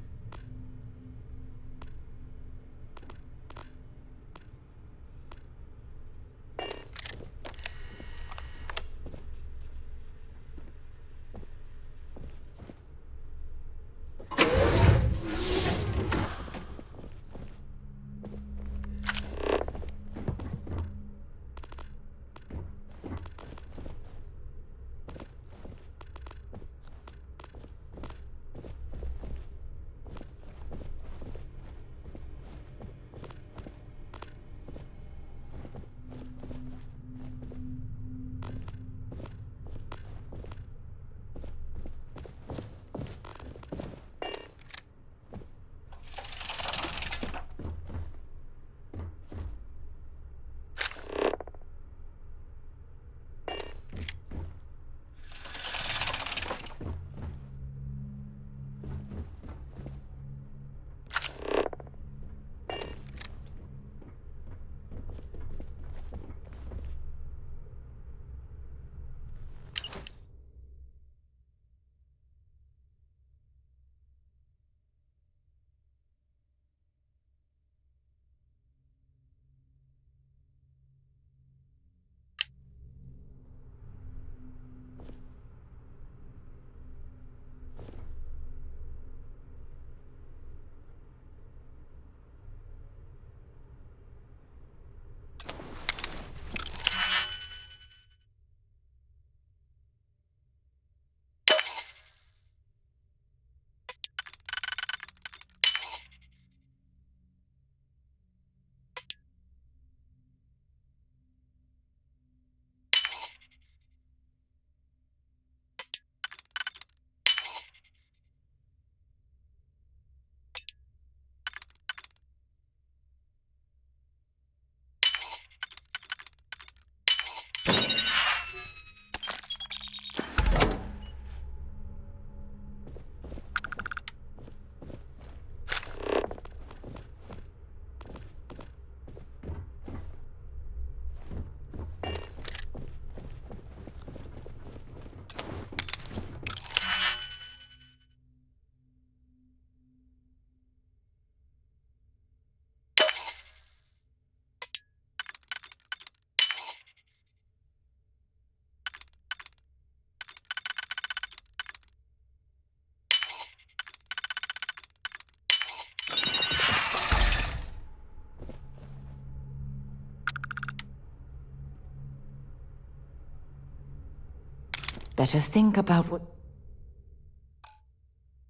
Better think about what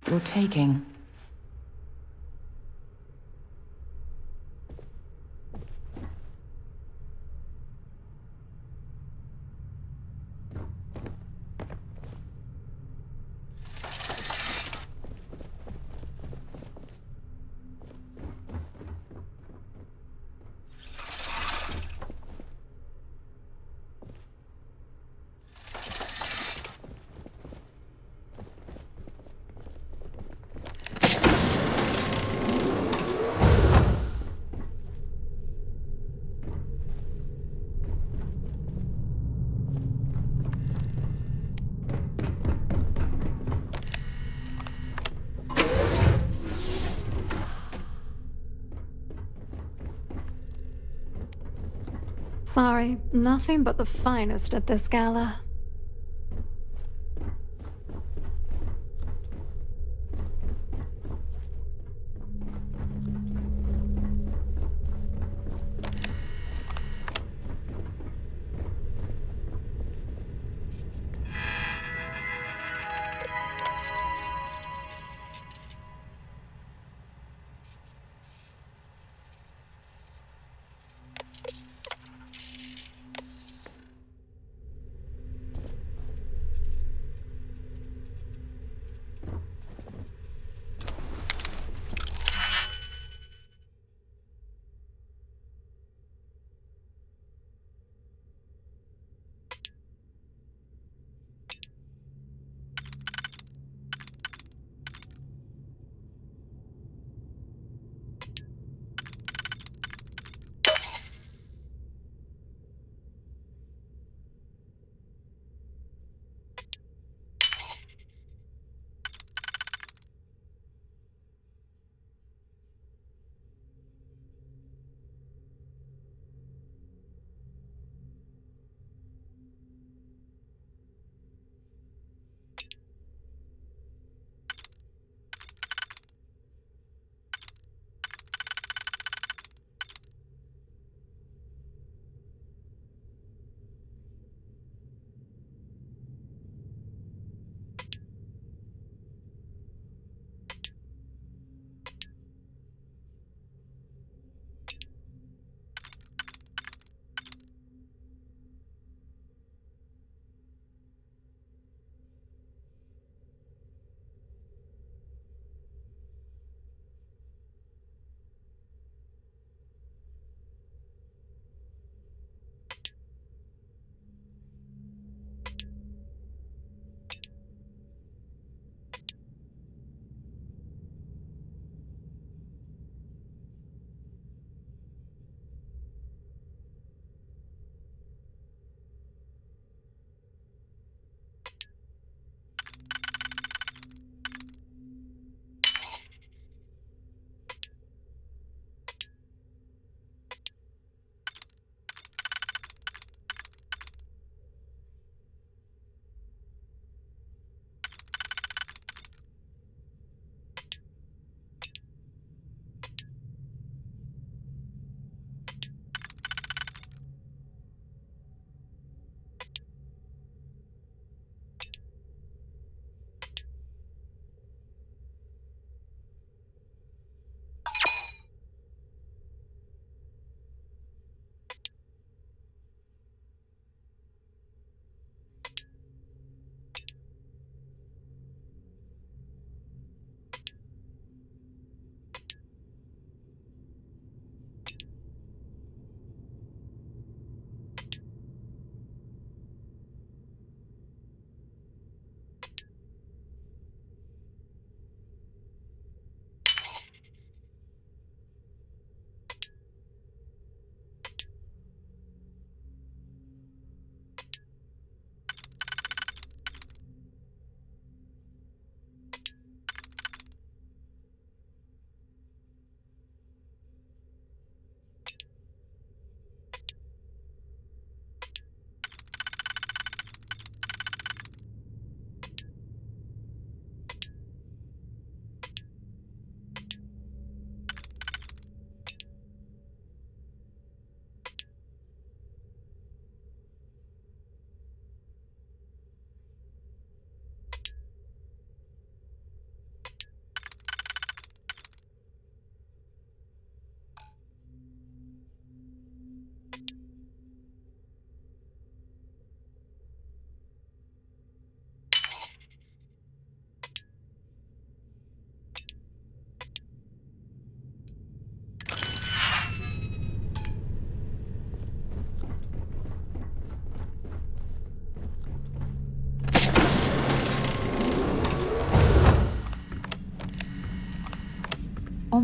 you're taking. Sorry, nothing but the finest at this gala.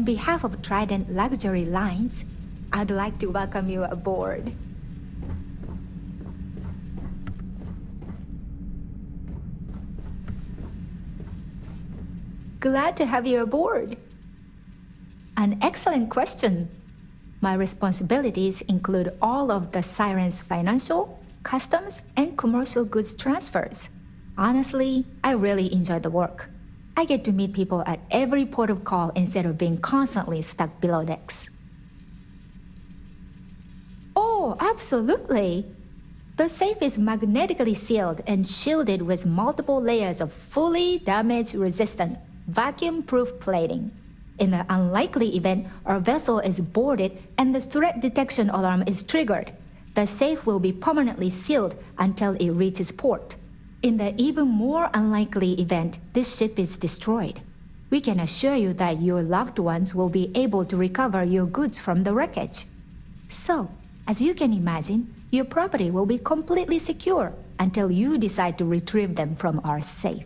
On behalf of Trident Luxury Lines, I'd like to welcome you aboard. Glad to have you aboard. An excellent question. My responsibilities include all of the Siren's financial, customs, and commercial goods transfers. Honestly, I really enjoy the work. I get to meet people at every port of call instead of being constantly stuck below decks. Oh, absolutely. The safe is magnetically sealed and shielded with multiple layers of fully damage-resistant, vacuum-proof plating. In the unlikely event our vessel is boarded and the threat detection alarm is triggered, the safe will be permanently sealed until it reaches port. In the even more unlikely event this ship is destroyed, we can assure you that your loved ones will be able to recover your goods from the wreckage. So, as you can imagine, your property will be completely secure until you decide to retrieve them from our safe.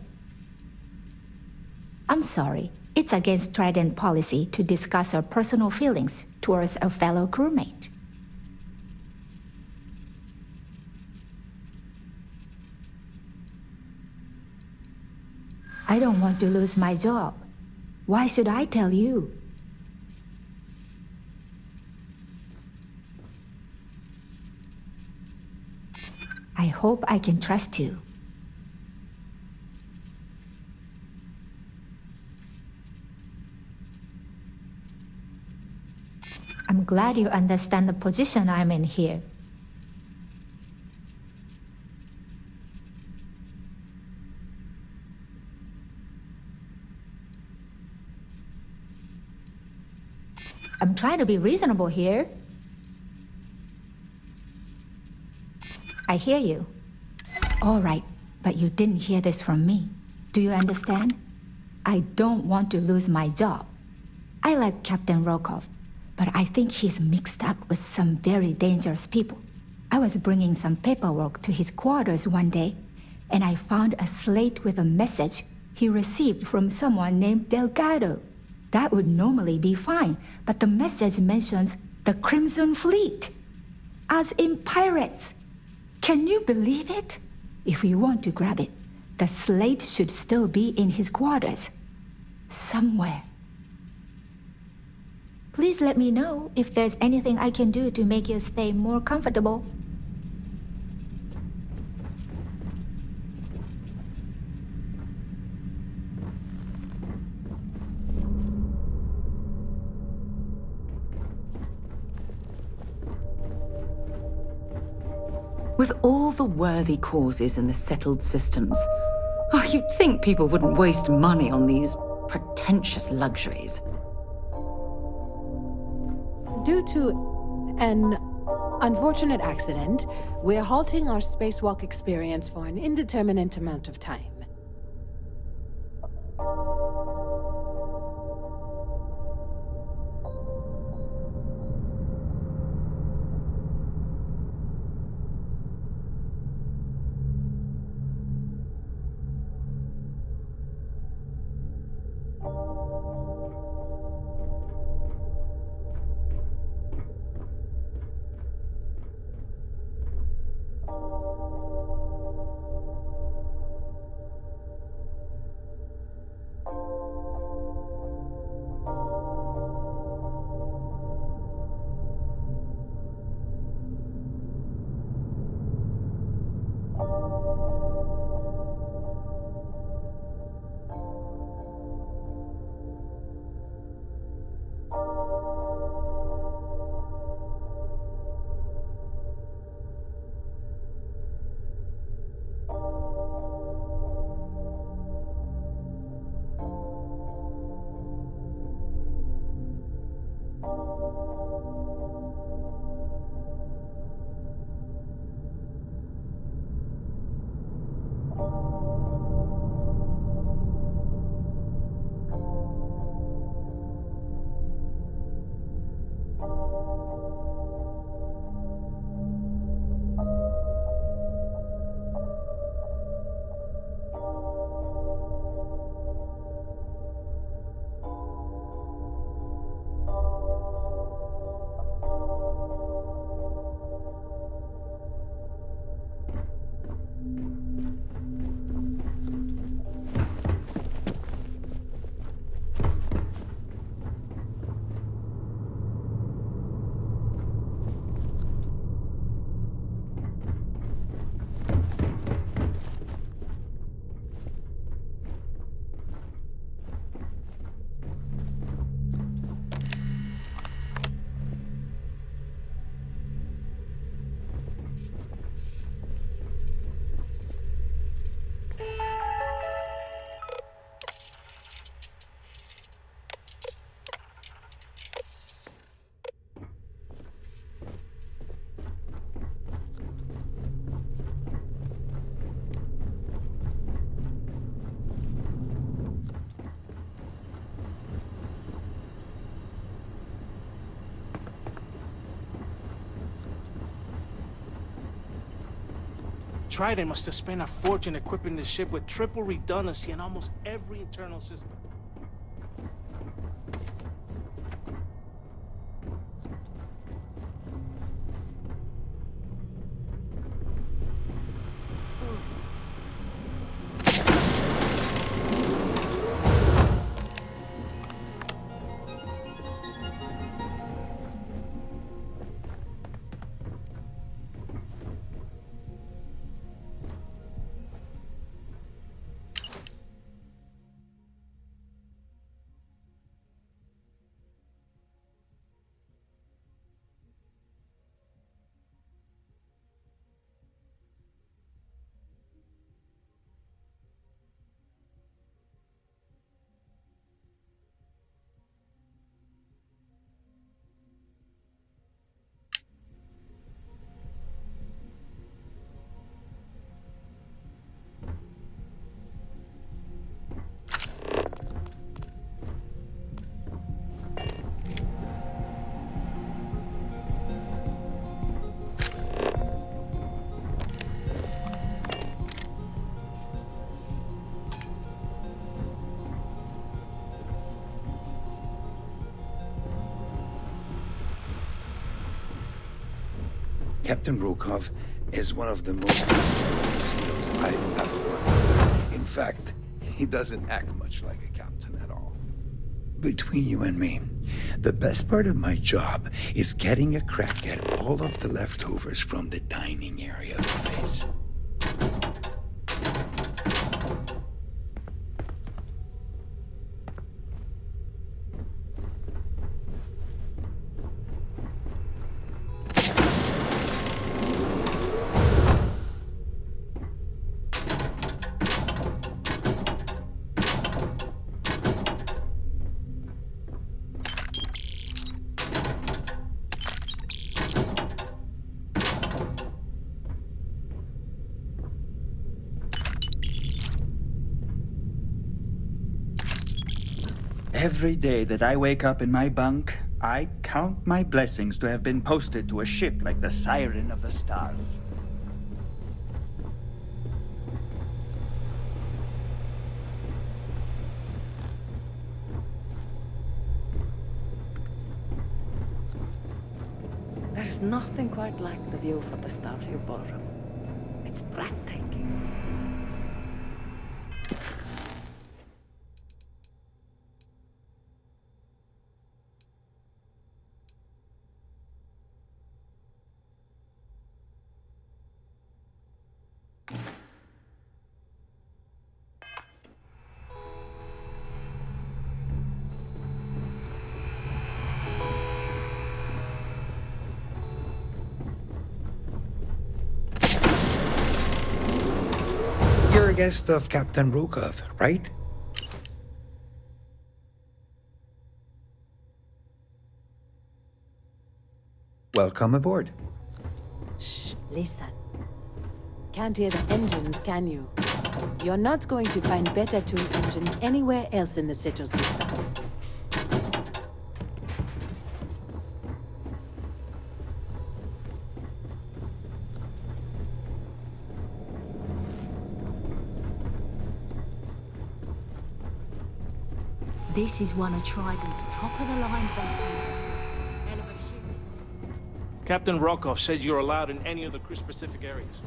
I'm sorry, it's against Trident policy to discuss our personal feelings towards a fellow crewmate. I don't want to lose my job. Why should I tell you? I hope I can trust you. I'm glad you understand the position I'm in here. I'm trying to be reasonable here. I hear you. All right, but you didn't hear this from me. Do you understand? I don't want to lose my job. I like Captain Rokov, but I think he's mixed up with some very dangerous people. I was bringing some paperwork to his quarters one day, and I found a slate with a message he received from someone named Delgado. That would normally be fine, but the message mentions the Crimson Fleet, as in pirates. Can you believe it? If you want to grab it, the slate should still be in his quarters. Somewhere. Please let me know if there's anything I can do to make your stay more comfortable. With all the worthy causes in the settled systems, you'd think people wouldn't waste money on these pretentious luxuries. Due to an unfortunate accident, we're halting our spacewalk experience for an indeterminate amount of time. Trident must have spent a fortune equipping the ship with triple redundancy in almost every internal system. Captain Rokov is one of the most intelligent SEALs I've ever worked with. In fact, he doesn't act much like a captain at all. Between you and me, the best part of my job is getting a crack at all of the leftovers from the dining area of the base. Every day that I wake up in my bunk, I count my blessings to have been posted to a ship like the Siren of the Stars. There's nothing quite like the view from the Starfield ballroom. It's breathtaking. You're a guest of Captain Rokov, right? Welcome aboard. Shh, listen. Can't hear the engines, can you? You're not going to find better tuned engines anywhere else in the Sigil systems. This is one of Trident's top-of-the-line vessels. Hell of a ship. Captain Rokov said you're allowed in any of the crew-specific areas.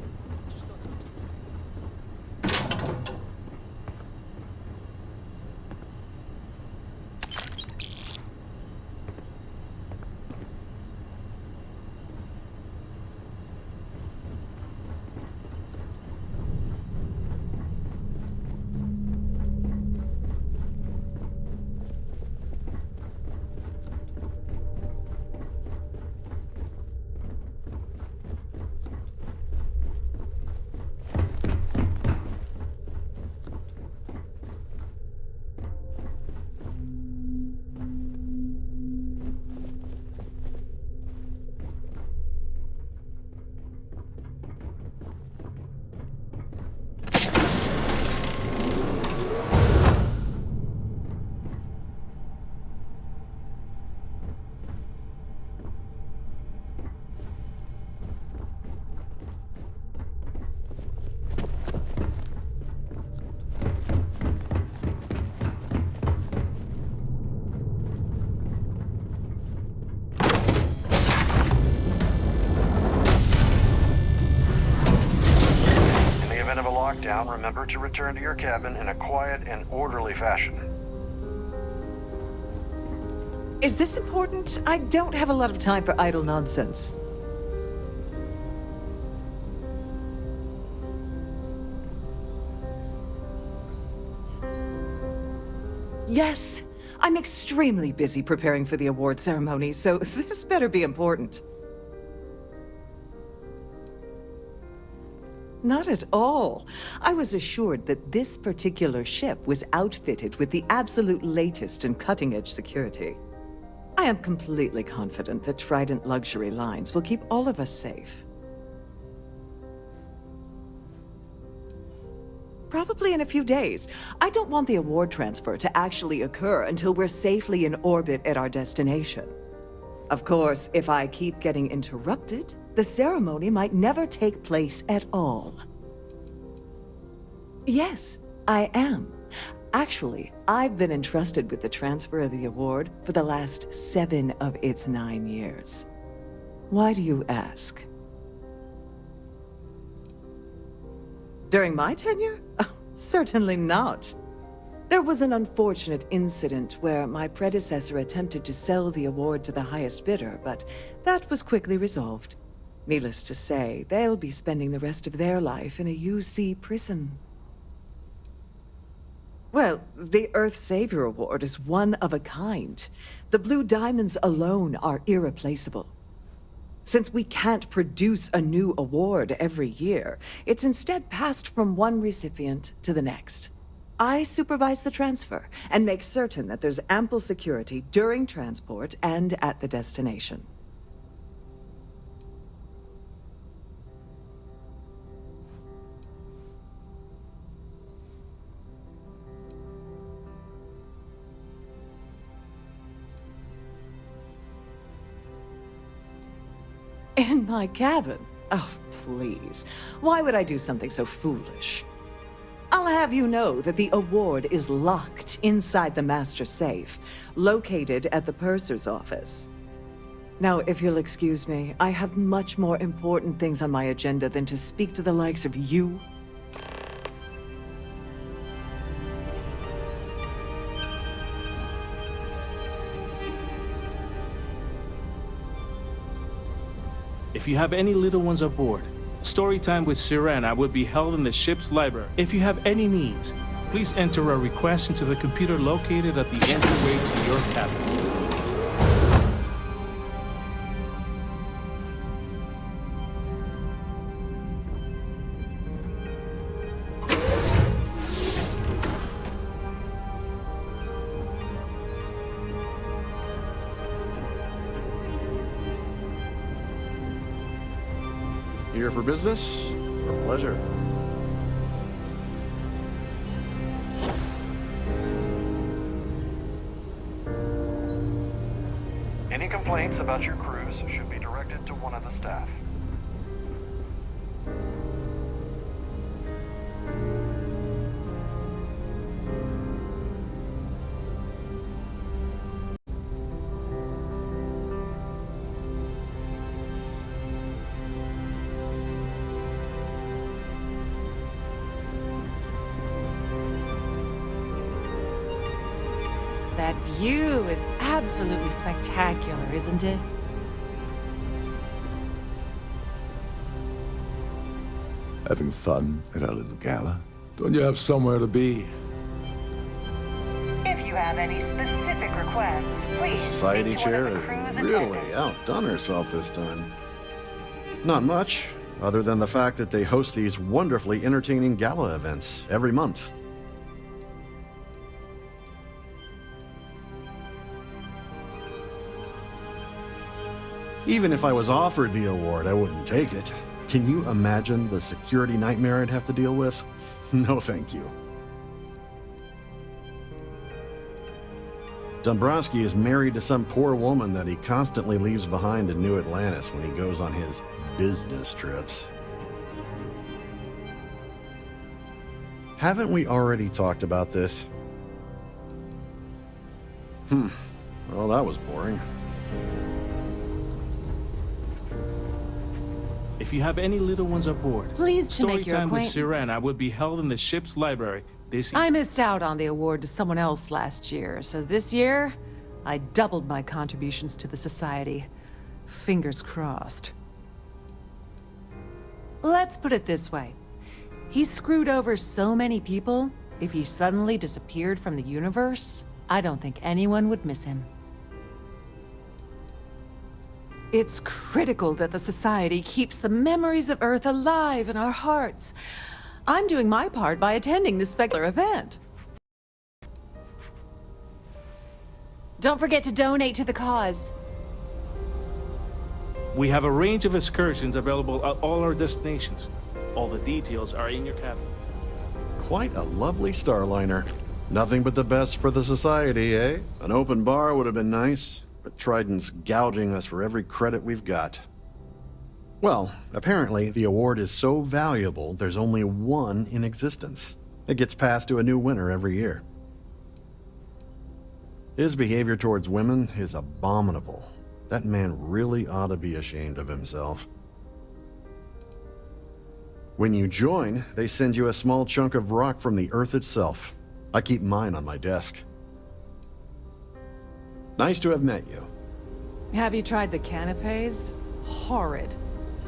locked down, remember to return to your cabin in a quiet and orderly fashion. Is this important? I don't have a lot of time for idle nonsense. Yes, I'm extremely busy preparing for the award ceremony, so this better be important. Not at all. I was assured that this particular ship was outfitted with the absolute latest in cutting-edge security. I am completely confident that Trident Luxury Lines will keep all of us safe. Probably in a few days. I don't want the award transfer to actually occur until we're safely in orbit at our destination. Of course, if I keep getting interrupted, the ceremony might never take place at all. Yes, I am. Actually, I've been entrusted with the transfer of the award for the last 7 of its 9 years. Why do you ask? During my tenure? Oh, certainly not. There was an unfortunate incident where my predecessor attempted to sell the award to the highest bidder, but that was quickly resolved. Needless to say, they'll be spending the rest of their life in a UC prison. Well, the Earth Savior Award is one of a kind. The Blue Diamonds alone are irreplaceable. Since we can't produce a new award every year, it's instead passed from one recipient to the next. I supervise the transfer and make certain that there's ample security during transport and at the destination. In my cabin? Oh, please. Why would I do something so foolish? I'll have you know that the award is locked inside the master safe, located at the purser's office. Now, if you'll excuse me, I have much more important things on my agenda than to speak to the likes of you. If you have any little ones aboard, story time with Sirena will be held in the ship's library. If you have any needs, please enter a request into the computer located at the entryway to your cabin. Here for business or pleasure? Any complaints about your cruise should be directed to one of the staff. That view is absolutely spectacular, isn't it? Having fun at our little gala? Don't you have somewhere to be? If you have any specific requests, please Society speak to one chair of the has crew's really attendants. outdone herself this time. Not much, other than the fact that they host these wonderfully entertaining gala events every month. Even if I was offered the award, I wouldn't take it. Can you imagine the security nightmare I'd have to deal with? No, thank you. Dombrowski is married to some poor woman that he constantly leaves behind in New Atlantis when he goes on his business trips. Haven't we already talked about this? Well, that was boring. If you have any little ones aboard, Pleased to make your Storytime with acquaintance. Sirenna would be held in the ship's library this I missed out on the award to someone else last year, so this year, I doubled my contributions to the Society. Fingers crossed. Let's put it this way. He screwed over so many people, if he suddenly disappeared from the universe, I don't think anyone would miss him. It's critical that the Society keeps the memories of Earth alive in our hearts. I'm doing my part by attending this spectacular event. Don't forget to donate to the cause. We have a range of excursions available at all our destinations. All the details are in your cabin. Quite a lovely Starliner. Nothing but the best for the Society, eh? An open bar would have been nice, but Trident's gouging us for every credit we've got. Well, apparently the award is so valuable there's only one in existence. It gets passed to a new winner every year. His behavior towards women is abominable. That man really ought to be ashamed of himself. When you join, they send you a small chunk of rock from the Earth itself. I keep mine on my desk. Nice to have met you. Have you tried the canapes? Horrid.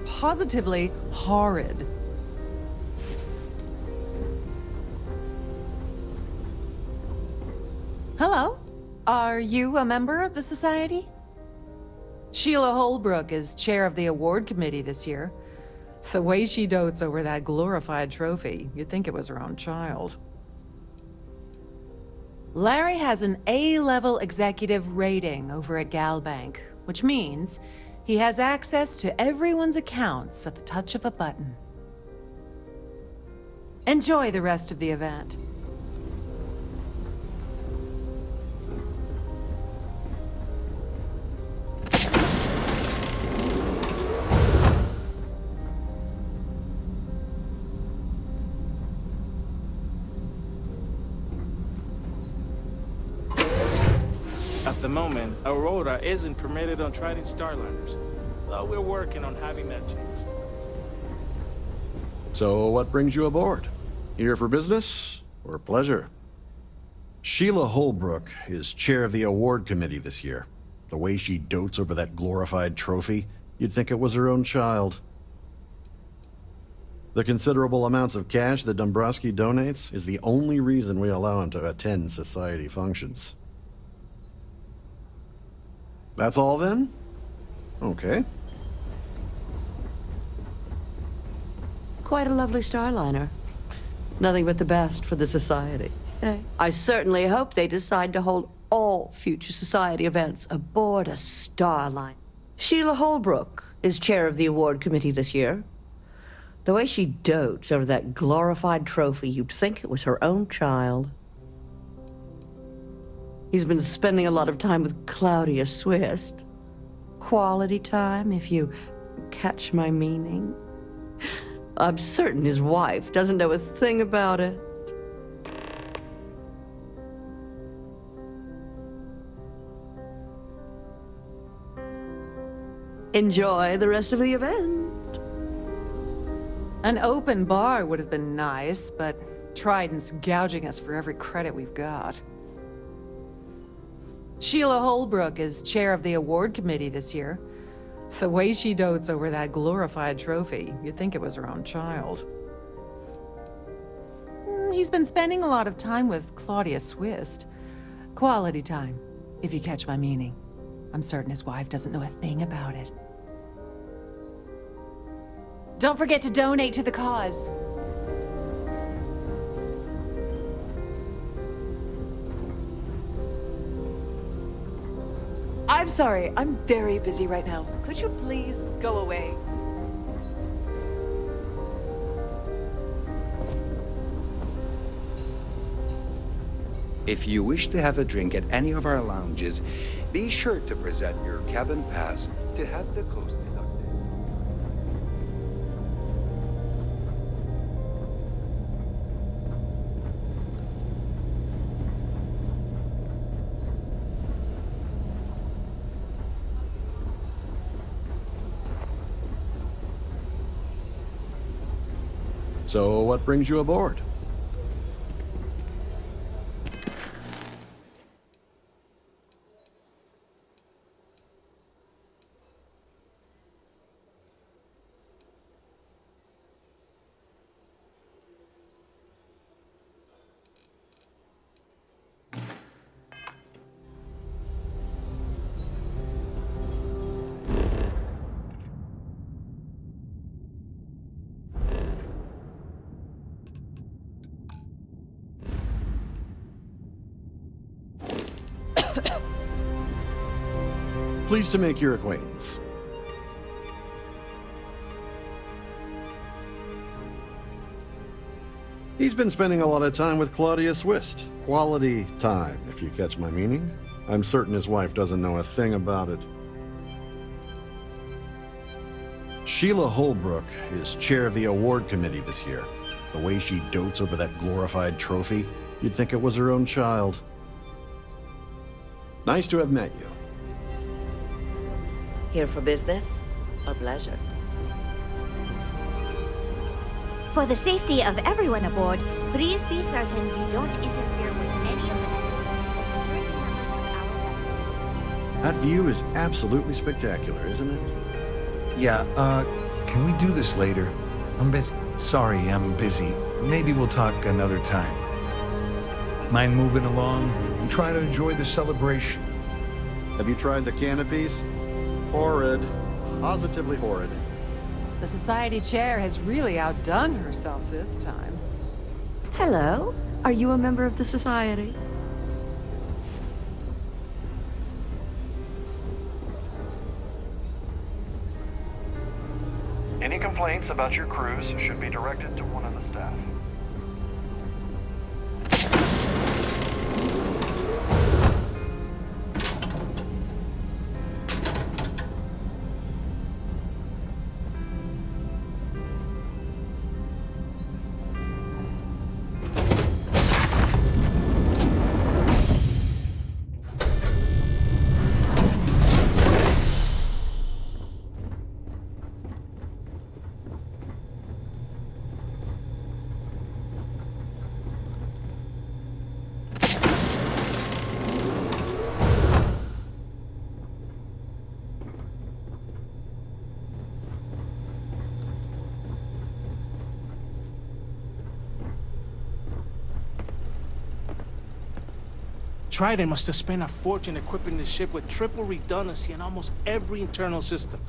Positively horrid. Hello? Are you a member of the Society? Sheila Holbrook is chair of the award committee this year. The way she dotes over that glorified trophy, you'd think it was her own child. Larry has an A-level executive rating over at GalBank, which means he has access to everyone's accounts at the touch of a button. Enjoy the rest of the event. At the moment, Aurora isn't permitted on Trident Starliners, though we're working on having that changed. So what brings you aboard? Here for business or pleasure? Sheila Holbrook is chair of the award committee this year. The way she dotes over that glorified trophy, you'd think it was her own child. The considerable amounts of cash that Dombrowski donates is the only reason we allow him to attend society functions. That's all then? Okay. Quite a lovely Starliner. Nothing but the best for the Society. I certainly hope they decide to hold all future Society events aboard a Starliner. Sheila Holbrook is chair of the award committee this year. The way she dotes over that glorified trophy, you'd think it was her own child. He's been spending a lot of time with Claudia Swist. Quality time, if you catch my meaning. I'm certain his wife doesn't know a thing about it. Enjoy the rest of the event. An open bar would have been nice, but Trident's gouging us for every credit we've got. Sheila Holbrook is chair of the award committee this year. The way she dotes over that glorified trophy, you'd think it was her own child. He's been spending a lot of time with Claudia Swist. Quality time, if you catch my meaning. I'm certain his wife doesn't know a thing about it. Don't forget to donate to the cause. I'm sorry, I'm very busy right now. Could you please go away? If you wish to have a drink at any of our lounges, be sure to present your cabin pass to have the cost deducted. So, what brings you aboard? Pleased to make your acquaintance. He's been spending a lot of time with Claudia Swist. Quality time, if you catch my meaning. I'm certain his wife doesn't know a thing about it. Sheila Holbrook is chair of the award committee this year. The way she dotes over that glorified trophy, you'd think it was her own child. Nice to have met you. Here for business or pleasure? For the safety of everyone aboard, please be certain you don't interfere with any of the or security members of our vessel. That view is absolutely spectacular, isn't it? Yeah, can we do this later? I'm busy. Sorry, I'm busy. Maybe we'll talk another time. Mind moving along and try to enjoy the celebration. Have you tried the canopies? Horrid. Positively horrid. The society chair has really outdone herself this time. Hello. Are you a member of the society? Any complaints about your cruise should be directed to one of the staff. Trident must have spent a fortune equipping the ship with triple redundancy in almost every internal system.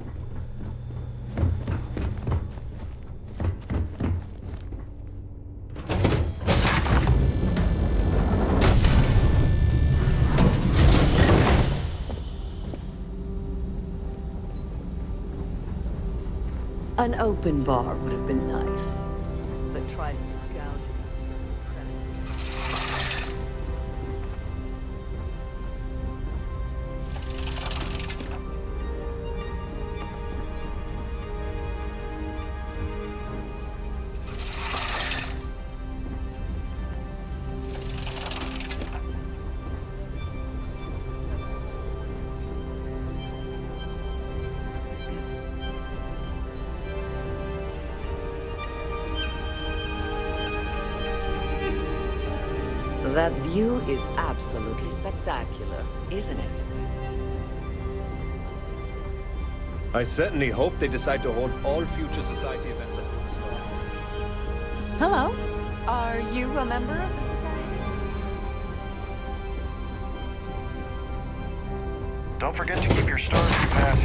An open bar would have been nice, but Trident's gouging. That view is absolutely spectacular, isn't it? I certainly hope they decide to hold all future society events at the store. Hello. Are you a member of the society? Don't forget to keep your Starfield pass.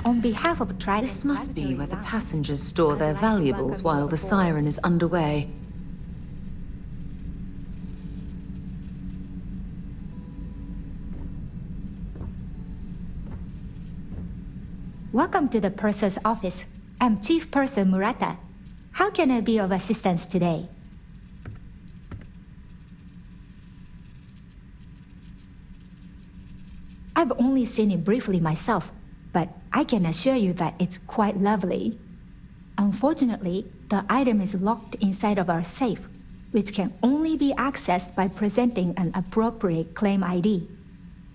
On behalf of Trident, This must be where the passengers store their valuables while the siren is underway. Welcome to the purser's office. I'm Chief Purser Murata. How can I be of assistance today? I've only seen it briefly myself, but I can assure you that it's quite lovely. Unfortunately, the item is locked inside of our safe, which can only be accessed by presenting an appropriate claim ID.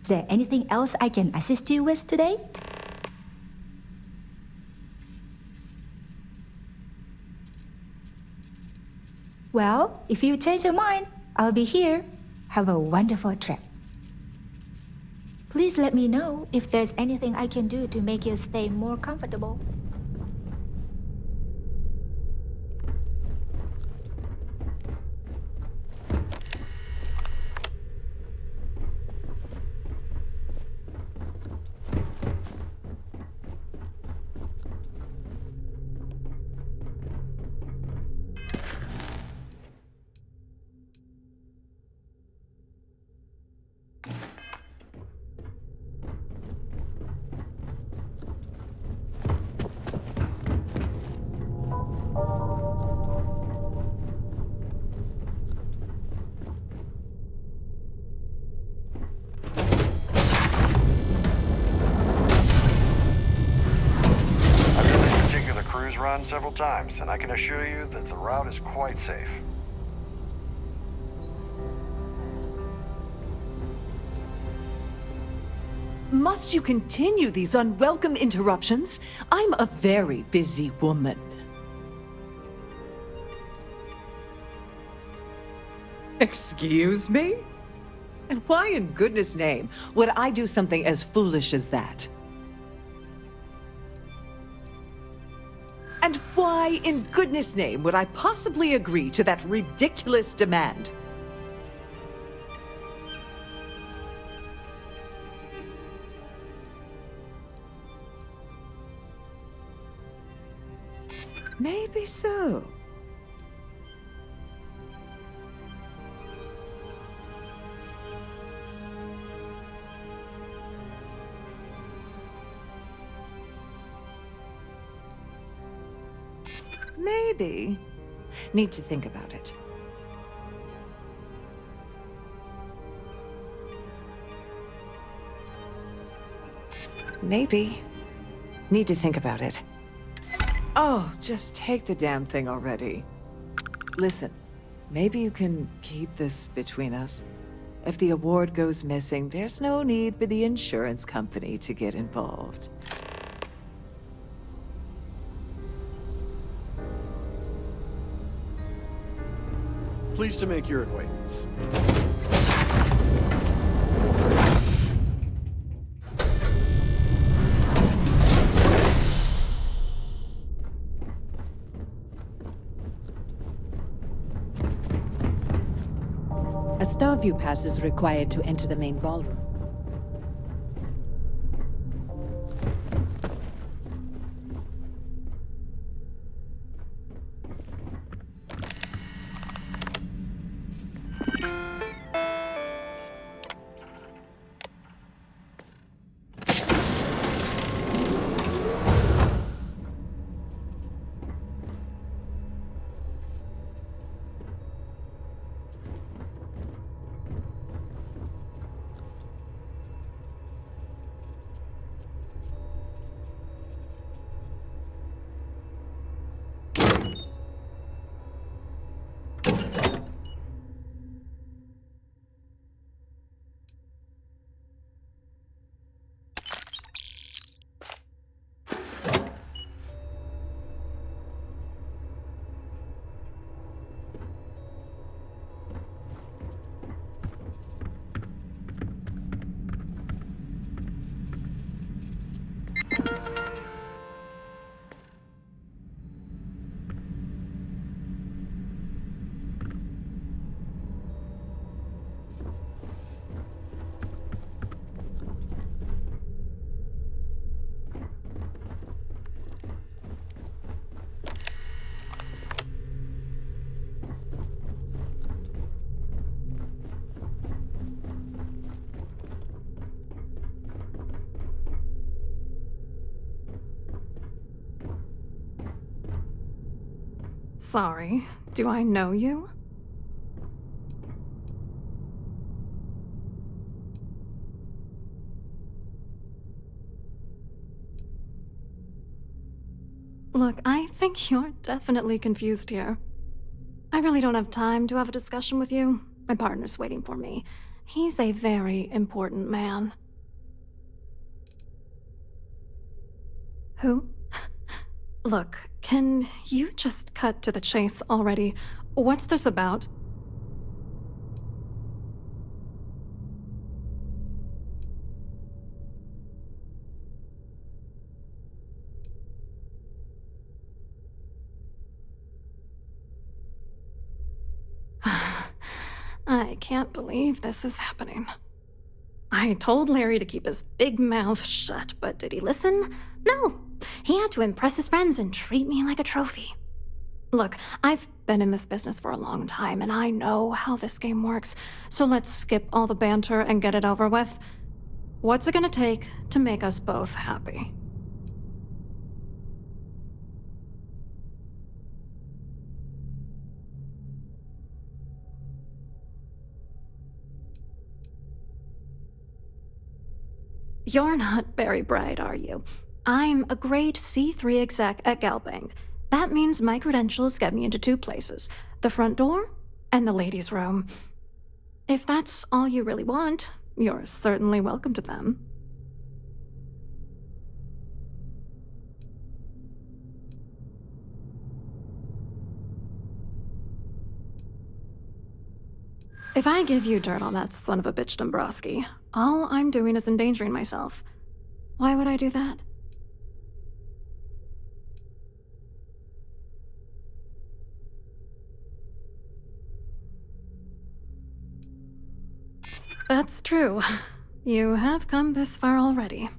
Is there anything else I can assist you with today? Well, if you change your mind, I'll be here. Have a wonderful trip. Please let me know if there's anything I can do to make your stay more comfortable. Several times, and I can assure you that the route is quite safe. Must you continue these unwelcome interruptions? I'm a very busy woman. Excuse me? And why in goodness name would I do something as foolish as that? And why in goodness name would I possibly agree to that ridiculous demand? Maybe so. Maybe. Need to think about it. Maybe. Need to think about it. Oh, just take the damn thing already. Listen, maybe you can keep this between us. If the award goes missing, there's no need for the insurance company to get involved. Pleased to make your acquaintance. A Starview pass is required to enter the main ballroom. Sorry, do I know you? Look, I think you're definitely confused here. I really don't have time to have a discussion with you. My partner's waiting for me. He's a very important man. Who? Look, can you just cut to the chase already? What's this about? I can't believe this is happening. I told Larry to keep his big mouth shut, but did he listen? No. He had to impress his friends and treat me like a trophy. Look, I've been in this business for a long time, and I know how this game works, so let's skip all the banter and get it over with. What's it gonna take to make us both happy? You're not very bright, are you? I'm a grade C3 exec at Galbank. That means my credentials get me into 2 places, the front door and the ladies' room. If that's all you really want, you're certainly welcome to them. If I give you dirt on that son of a bitch Dombrowski, all I'm doing is endangering myself. Why would I do that? That's true. You have come this far already.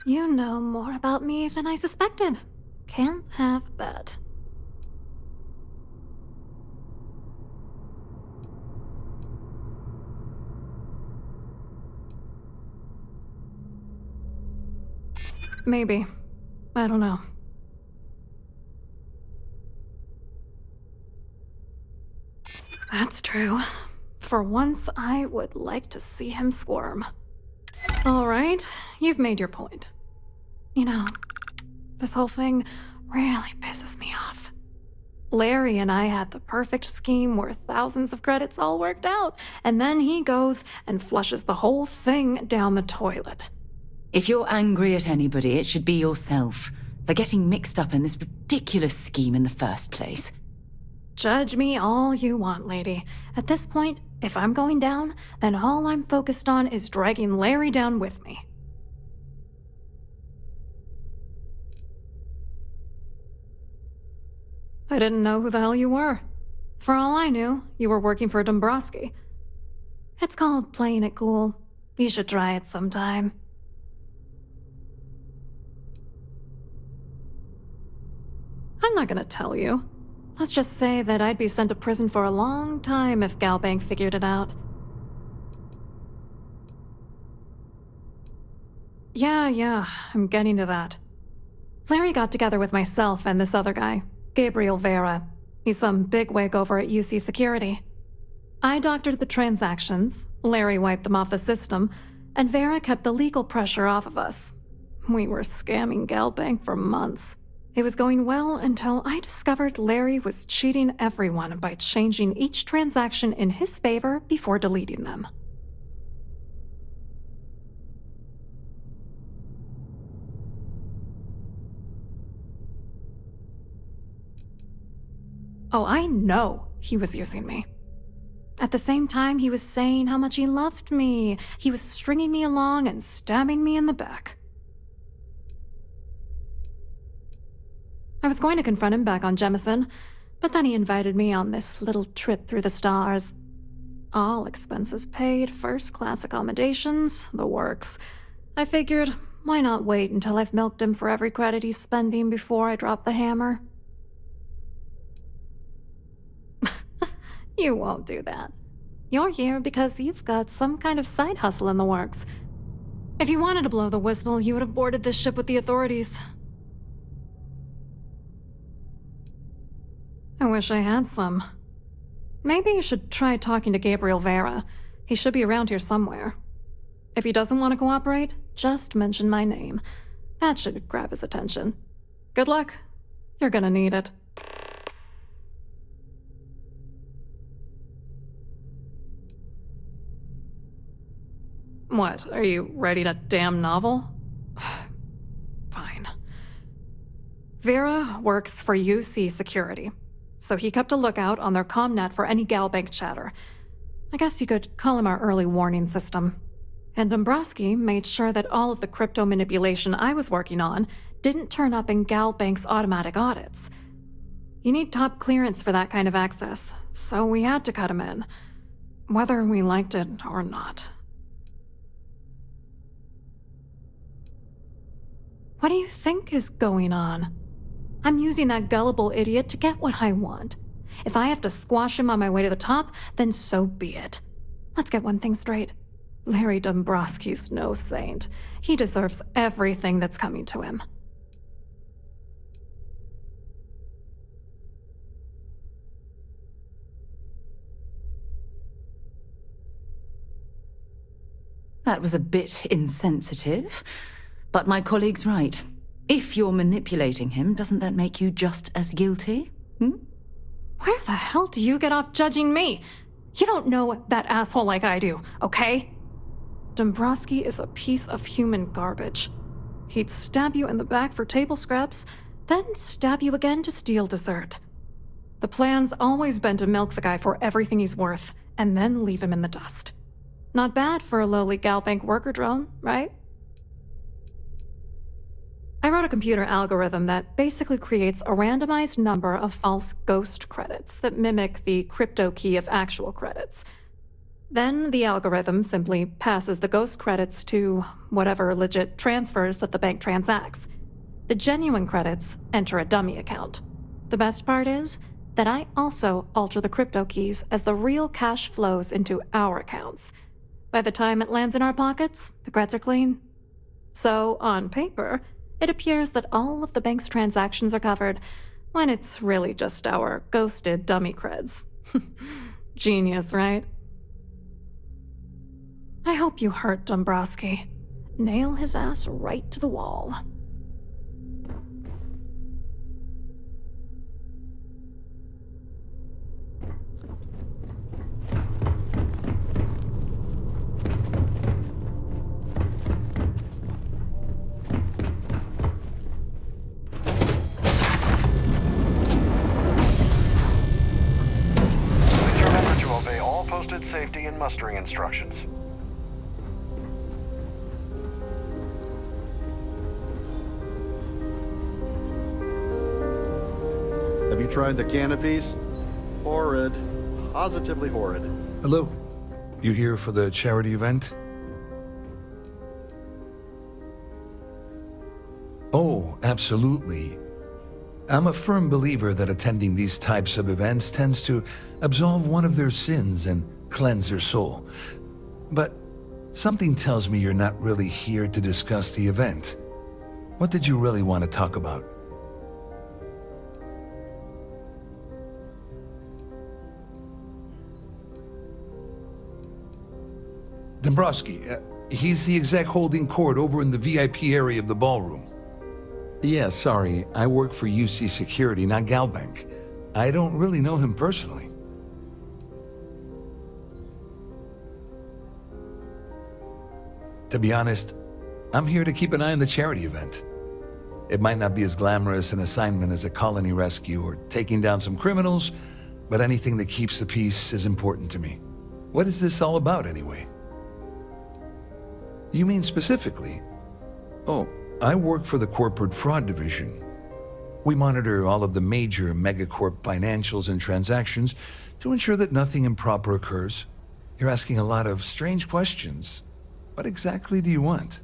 You know more about me than I suspected. Can't have that. Maybe. I don't know. That's true. For once, I would like to see him squirm. All right, you've made your point. You know, this whole thing really pisses me off. Larry and I had the perfect scheme where thousands of credits all worked out, and then he goes and flushes the whole thing down the toilet. If you're angry at anybody, it should be yourself for getting mixed up in this ridiculous scheme in the first place. Judge me all you want, lady. At this point, if I'm going down, then all I'm focused on is dragging Larry down with me. I didn't know who the hell you were. For all I knew, you were working for Dombrowski. It's called playing it cool. You should try it sometime. I'm not gonna tell you. Let's just say that I'd be sent to prison for a long time if Galbank figured it out. Yeah, I'm getting to that. Larry got together with myself and this other guy, Gabriel Vera. He's some bigwig over at UC Security. I doctored the transactions, Larry wiped them off the system, and Vera kept the legal pressure off of us. We were scamming Galbank for months. It was going well until I discovered Larry was cheating everyone by changing each transaction in his favor before deleting them. Oh, I know he was using me. At the same time, he was saying how much he loved me. He was stringing me along and stabbing me in the back. I was going to confront him back on Jemison, but then he invited me on this little trip through the stars. All expenses paid, first-class accommodations, the works. I figured, why not wait until I've milked him for every credit he's spending before I drop the hammer? You won't do that. You're here because you've got some kind of side hustle in the works. If you wanted to blow the whistle, you would have boarded this ship with the authorities. I wish I had some. Maybe you should try talking to Gabriel Vera. He should be around here somewhere. If he doesn't want to cooperate, just mention my name. That should grab his attention. Good luck. You're gonna need it. What, are you writing a damn novel? Fine. Vera works for UC Security, so he kept a lookout on their comnet for any Galbank chatter. I guess you could call him our early warning system. And Dombrowski made sure that all of the crypto manipulation I was working on didn't turn up in Galbank's automatic audits. You need top clearance for that kind of access, so we had to cut him in, whether we liked it or not. What do you think is going on? I'm using that gullible idiot to get what I want. If I have to squash him on my way to the top, then so be it. Let's get one thing straight. Larry Dombrowski's no saint. He deserves everything that's coming to him. That was a bit insensitive, but my colleague's right. If you're manipulating him, doesn't that make you just as guilty? Where the hell do you get off judging me? You don't know that asshole like I do, okay? Dombrowski is a piece of human garbage. He'd stab you in the back for table scraps, then stab you again to steal dessert. The plan's always been to milk the guy for everything he's worth, and then leave him in the dust. Not bad for a lowly Galbank worker drone, right? I wrote a computer algorithm that basically creates a randomized number of false ghost credits that mimic the crypto key of actual credits. Then the algorithm simply passes the ghost credits to whatever legit transfers that the bank transacts. The genuine credits enter a dummy account. The best part is that I also alter the crypto keys as the real cash flows into our accounts. By the time it lands in our pockets, the creds are clean. So, on paper, it appears that all of the bank's transactions are covered, when it's really just our ghosted dummy creds. Genius, right? I hope you hurt Dombrowski. Nail his ass right to the wall. Please remember to obey all posted safety and mustering instructions. Have you tried the canopies? Horrid. Positively horrid. Hello. You here for the charity event? Oh, absolutely. I'm a firm believer that attending these types of events tends to absolve one of their sins and cleanse their soul. But something tells me you're not really here to discuss the event. What did you really want to talk about? Dombrowski, he's the exec holding court over in the VIP area of the ballroom. Yeah, sorry, I work for UC Security, not Galbank. I don't really know him personally. To be honest, I'm here to keep an eye on the charity event. It might not be as glamorous an assignment as a colony rescue or taking down some criminals, but anything that keeps the peace is important to me. What is this all about, anyway? You mean specifically? Oh, I work for the Corporate Fraud Division. We monitor all of the major megacorp financials and transactions to ensure that nothing improper occurs. You're asking a lot of strange questions. What exactly do you want?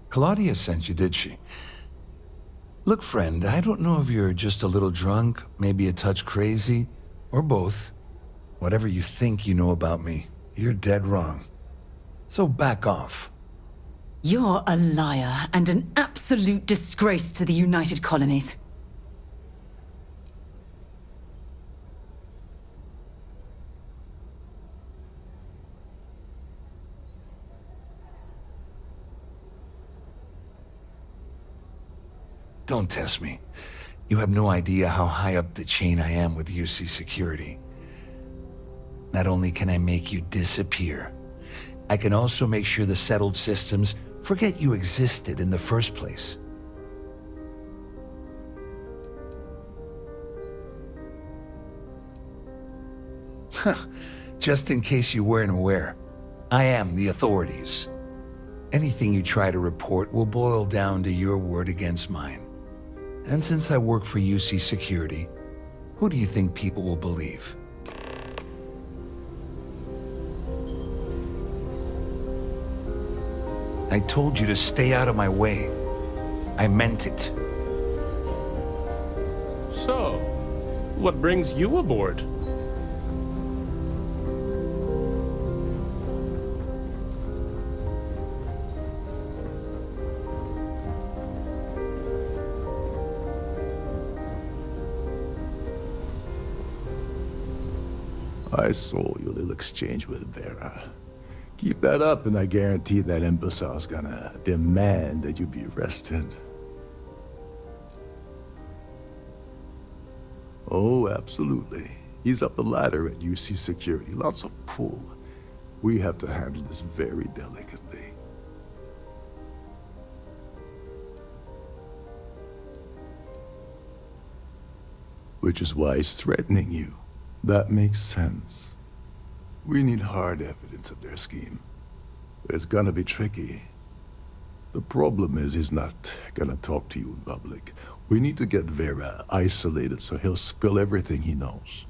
Claudia sent you, did she? Look, friend, I don't know if you're just a little drunk, maybe a touch crazy, or both. Whatever you think you know about me, you're dead wrong. So back off. You're a liar and an absolute disgrace to the United Colonies. don't test me. You have no idea how high up the chain I am with UC security. Not only can I make you disappear, I can also make sure the settled systems forget you existed in the first place. Just in case you weren't aware, I am the authorities. Anything you try to report will boil down to your word against mine. And since I work for UC Security, who do you think people will believe? I told you to stay out of my way. I meant it. So, what brings you aboard? I saw your little exchange with Vera. Keep that up and I guarantee that imbecile's gonna demand that you be arrested. Oh, absolutely. He's up the ladder at UC Security. Lots of pull. We have to handle this very delicately. Which is why he's threatening you. That makes sense. We need hard evidence of their scheme. But it's gonna be tricky. The problem is he's not gonna talk to you in public. We need to get Vera isolated so he'll spill everything he knows.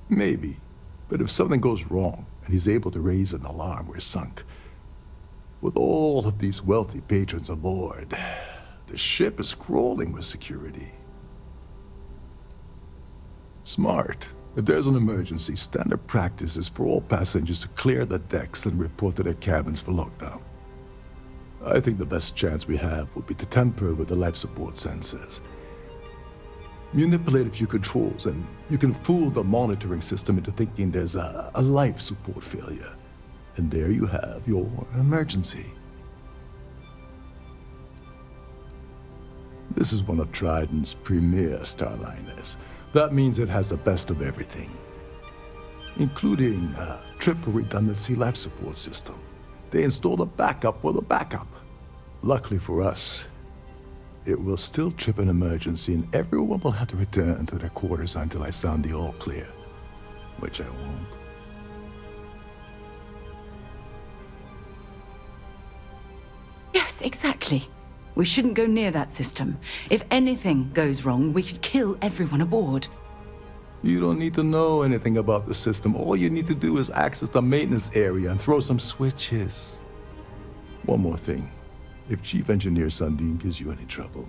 Maybe. But if something goes wrong and he's able to raise an alarm, we're sunk. With all of these wealthy patrons aboard, the ship is crawling with security. Smart. If there's an emergency, standard practice is for all passengers to clear the decks and report to their cabins for lockdown. I think the best chance we have would be to tamper with the life support sensors. Manipulate a few controls and you can fool the monitoring system into thinking there's a life support failure. And there you have your emergency. This is one of Trident's premier starliners. That means it has the best of everything, including a triple redundancy life support system. They installed a backup for the backup. Luckily for us, it will still trip an emergency and everyone will have to return to their quarters until I sound the all clear, which I won't. Yes, exactly. We shouldn't go near that system. If anything goes wrong, we could kill everyone aboard. You don't need to know anything about the system. All you need to do is access the maintenance area and throw some switches. One more thing. If Chief Engineer Sundin gives you any trouble,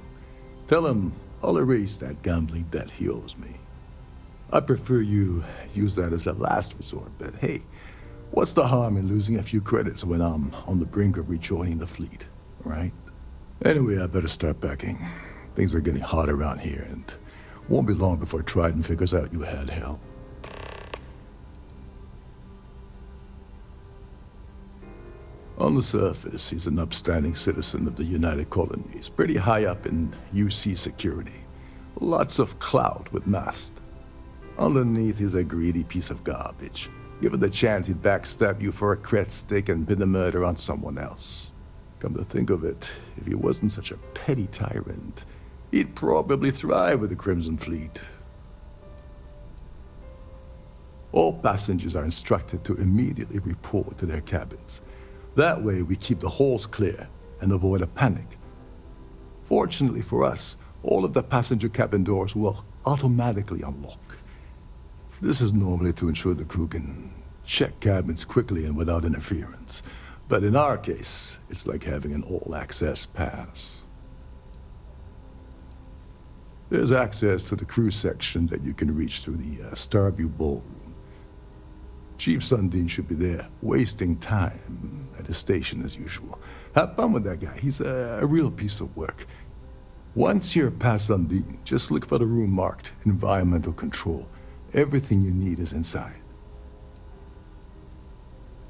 tell him I'll erase that gambling debt he owes me. I prefer you use that as a last resort, but hey, what's the harm in losing a few credits when I'm on the brink of rejoining the fleet, right? Anyway, I better start packing. Things are getting hot around here, and won't be long before Trident figures out you had help. On the surface, he's an upstanding citizen of the United Colonies, pretty high up in UC security. Lots of clout with mast. Underneath, he's a greedy piece of garbage. Given the chance, he'd backstab you for a cret stick and pin the murder on someone else. Come to think of it, if he wasn't such a petty tyrant, he'd probably thrive with the Crimson Fleet. All passengers are instructed to immediately report to their cabins. That way we keep the halls clear and avoid a panic. Fortunately for us, all of the passenger cabin doors will automatically unlock. This is normally to ensure the crew can check cabins quickly and without interference. But in our case, it's like having an all-access pass. There's access to the crew section that you can reach through the Starfield ballroom. Chief Sundin should be there, wasting time at his station as usual. Have fun with that guy. He's a real piece of work. Once you're past Sundin, just look for the room marked Environmental Control. Everything you need is inside.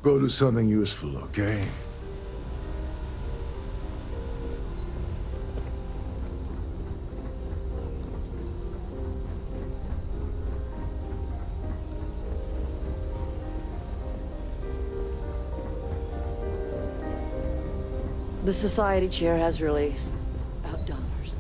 Go do something useful, okay? The society chair has really outdone herself.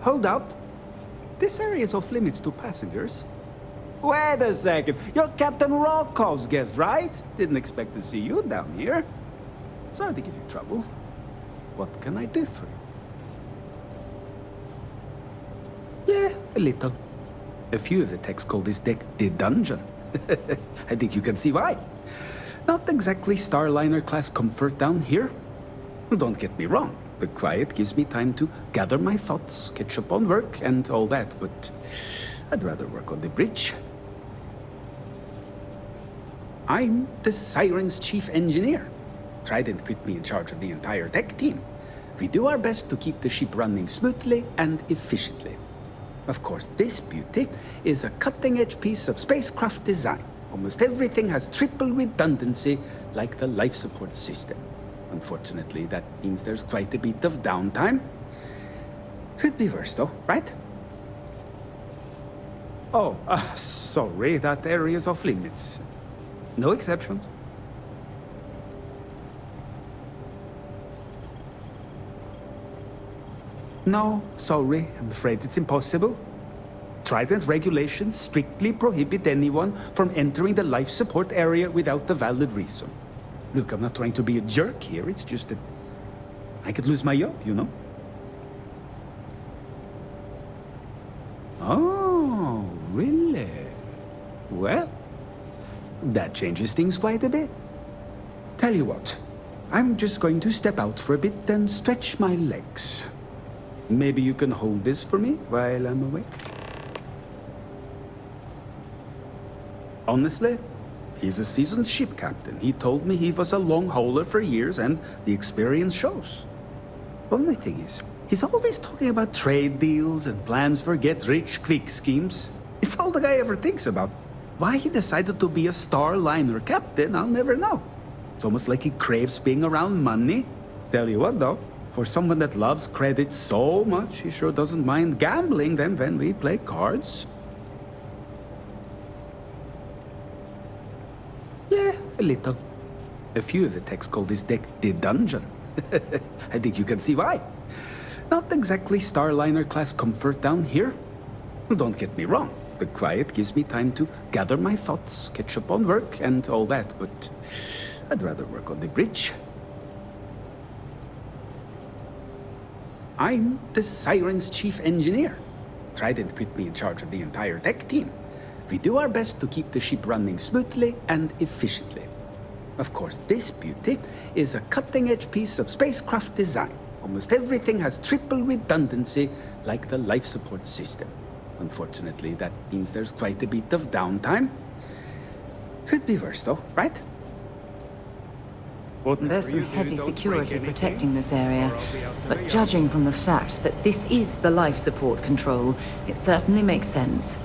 Hold up. This area is off limits to passengers. Wait a second. You're Captain Rokov's guest, right? Didn't expect to see you down here. Sorry to give you trouble. What can I do for you? Yeah, a little. A few of the techs call this deck the dungeon. I think you can see why. Not exactly Starliner-class comfort down here. Don't get me wrong. The quiet gives me time to gather my thoughts, catch up on work, and all that, but I'd rather work on the bridge. I'm the Siren's chief engineer. Trident put me in charge of the entire tech team. We do our best to keep the ship running smoothly and efficiently. Of course, this beauty is a cutting-edge piece of spacecraft design. Almost everything has triple redundancy, like the life support system. Unfortunately, that means there's quite a bit of downtime. Could be worse, though, right? Oh, sorry, that area's off limits. No exceptions. No, sorry, I'm afraid it's impossible. Trident regulations strictly prohibit anyone from entering the life support area without a valid reason. Look, I'm not trying to be a jerk here, it's just that I could lose my job, you know? Oh, really? Well, that changes things quite a bit. Tell you what, I'm just going to step out for a bit and stretch my legs. Maybe you can hold this for me while I'm away? Honestly, he's a seasoned ship captain. He told me he was a long hauler for years, and the experience shows. Only thing is, he's always talking about trade deals and plans for get-rich-quick schemes. It's all the guy ever thinks about. Why he decided to be a Starliner captain, I'll never know. It's almost like he craves being around money. Tell you what, though, for someone that loves credit so much, he sure doesn't mind gambling them when we play cards. Yeah, a little. A few of the techs call this deck the dungeon. I think you can see why. Not exactly Starliner-class comfort down here. Don't get me wrong. The quiet gives me time to gather my thoughts, catch up on work, and all that, but I'd rather work on the bridge. I'm the Siren's chief engineer. Trident put me in charge of the entire tech team. We do our best to keep the ship running smoothly and efficiently. Of course, this beauty is a cutting-edge piece of spacecraft design. Almost everything has triple redundancy, like the life support system. Unfortunately, that means there's quite a bit of downtime. Could be worse, though, right? There's some heavy security protecting this area, but judging from the fact that this is the life support control, it certainly makes sense.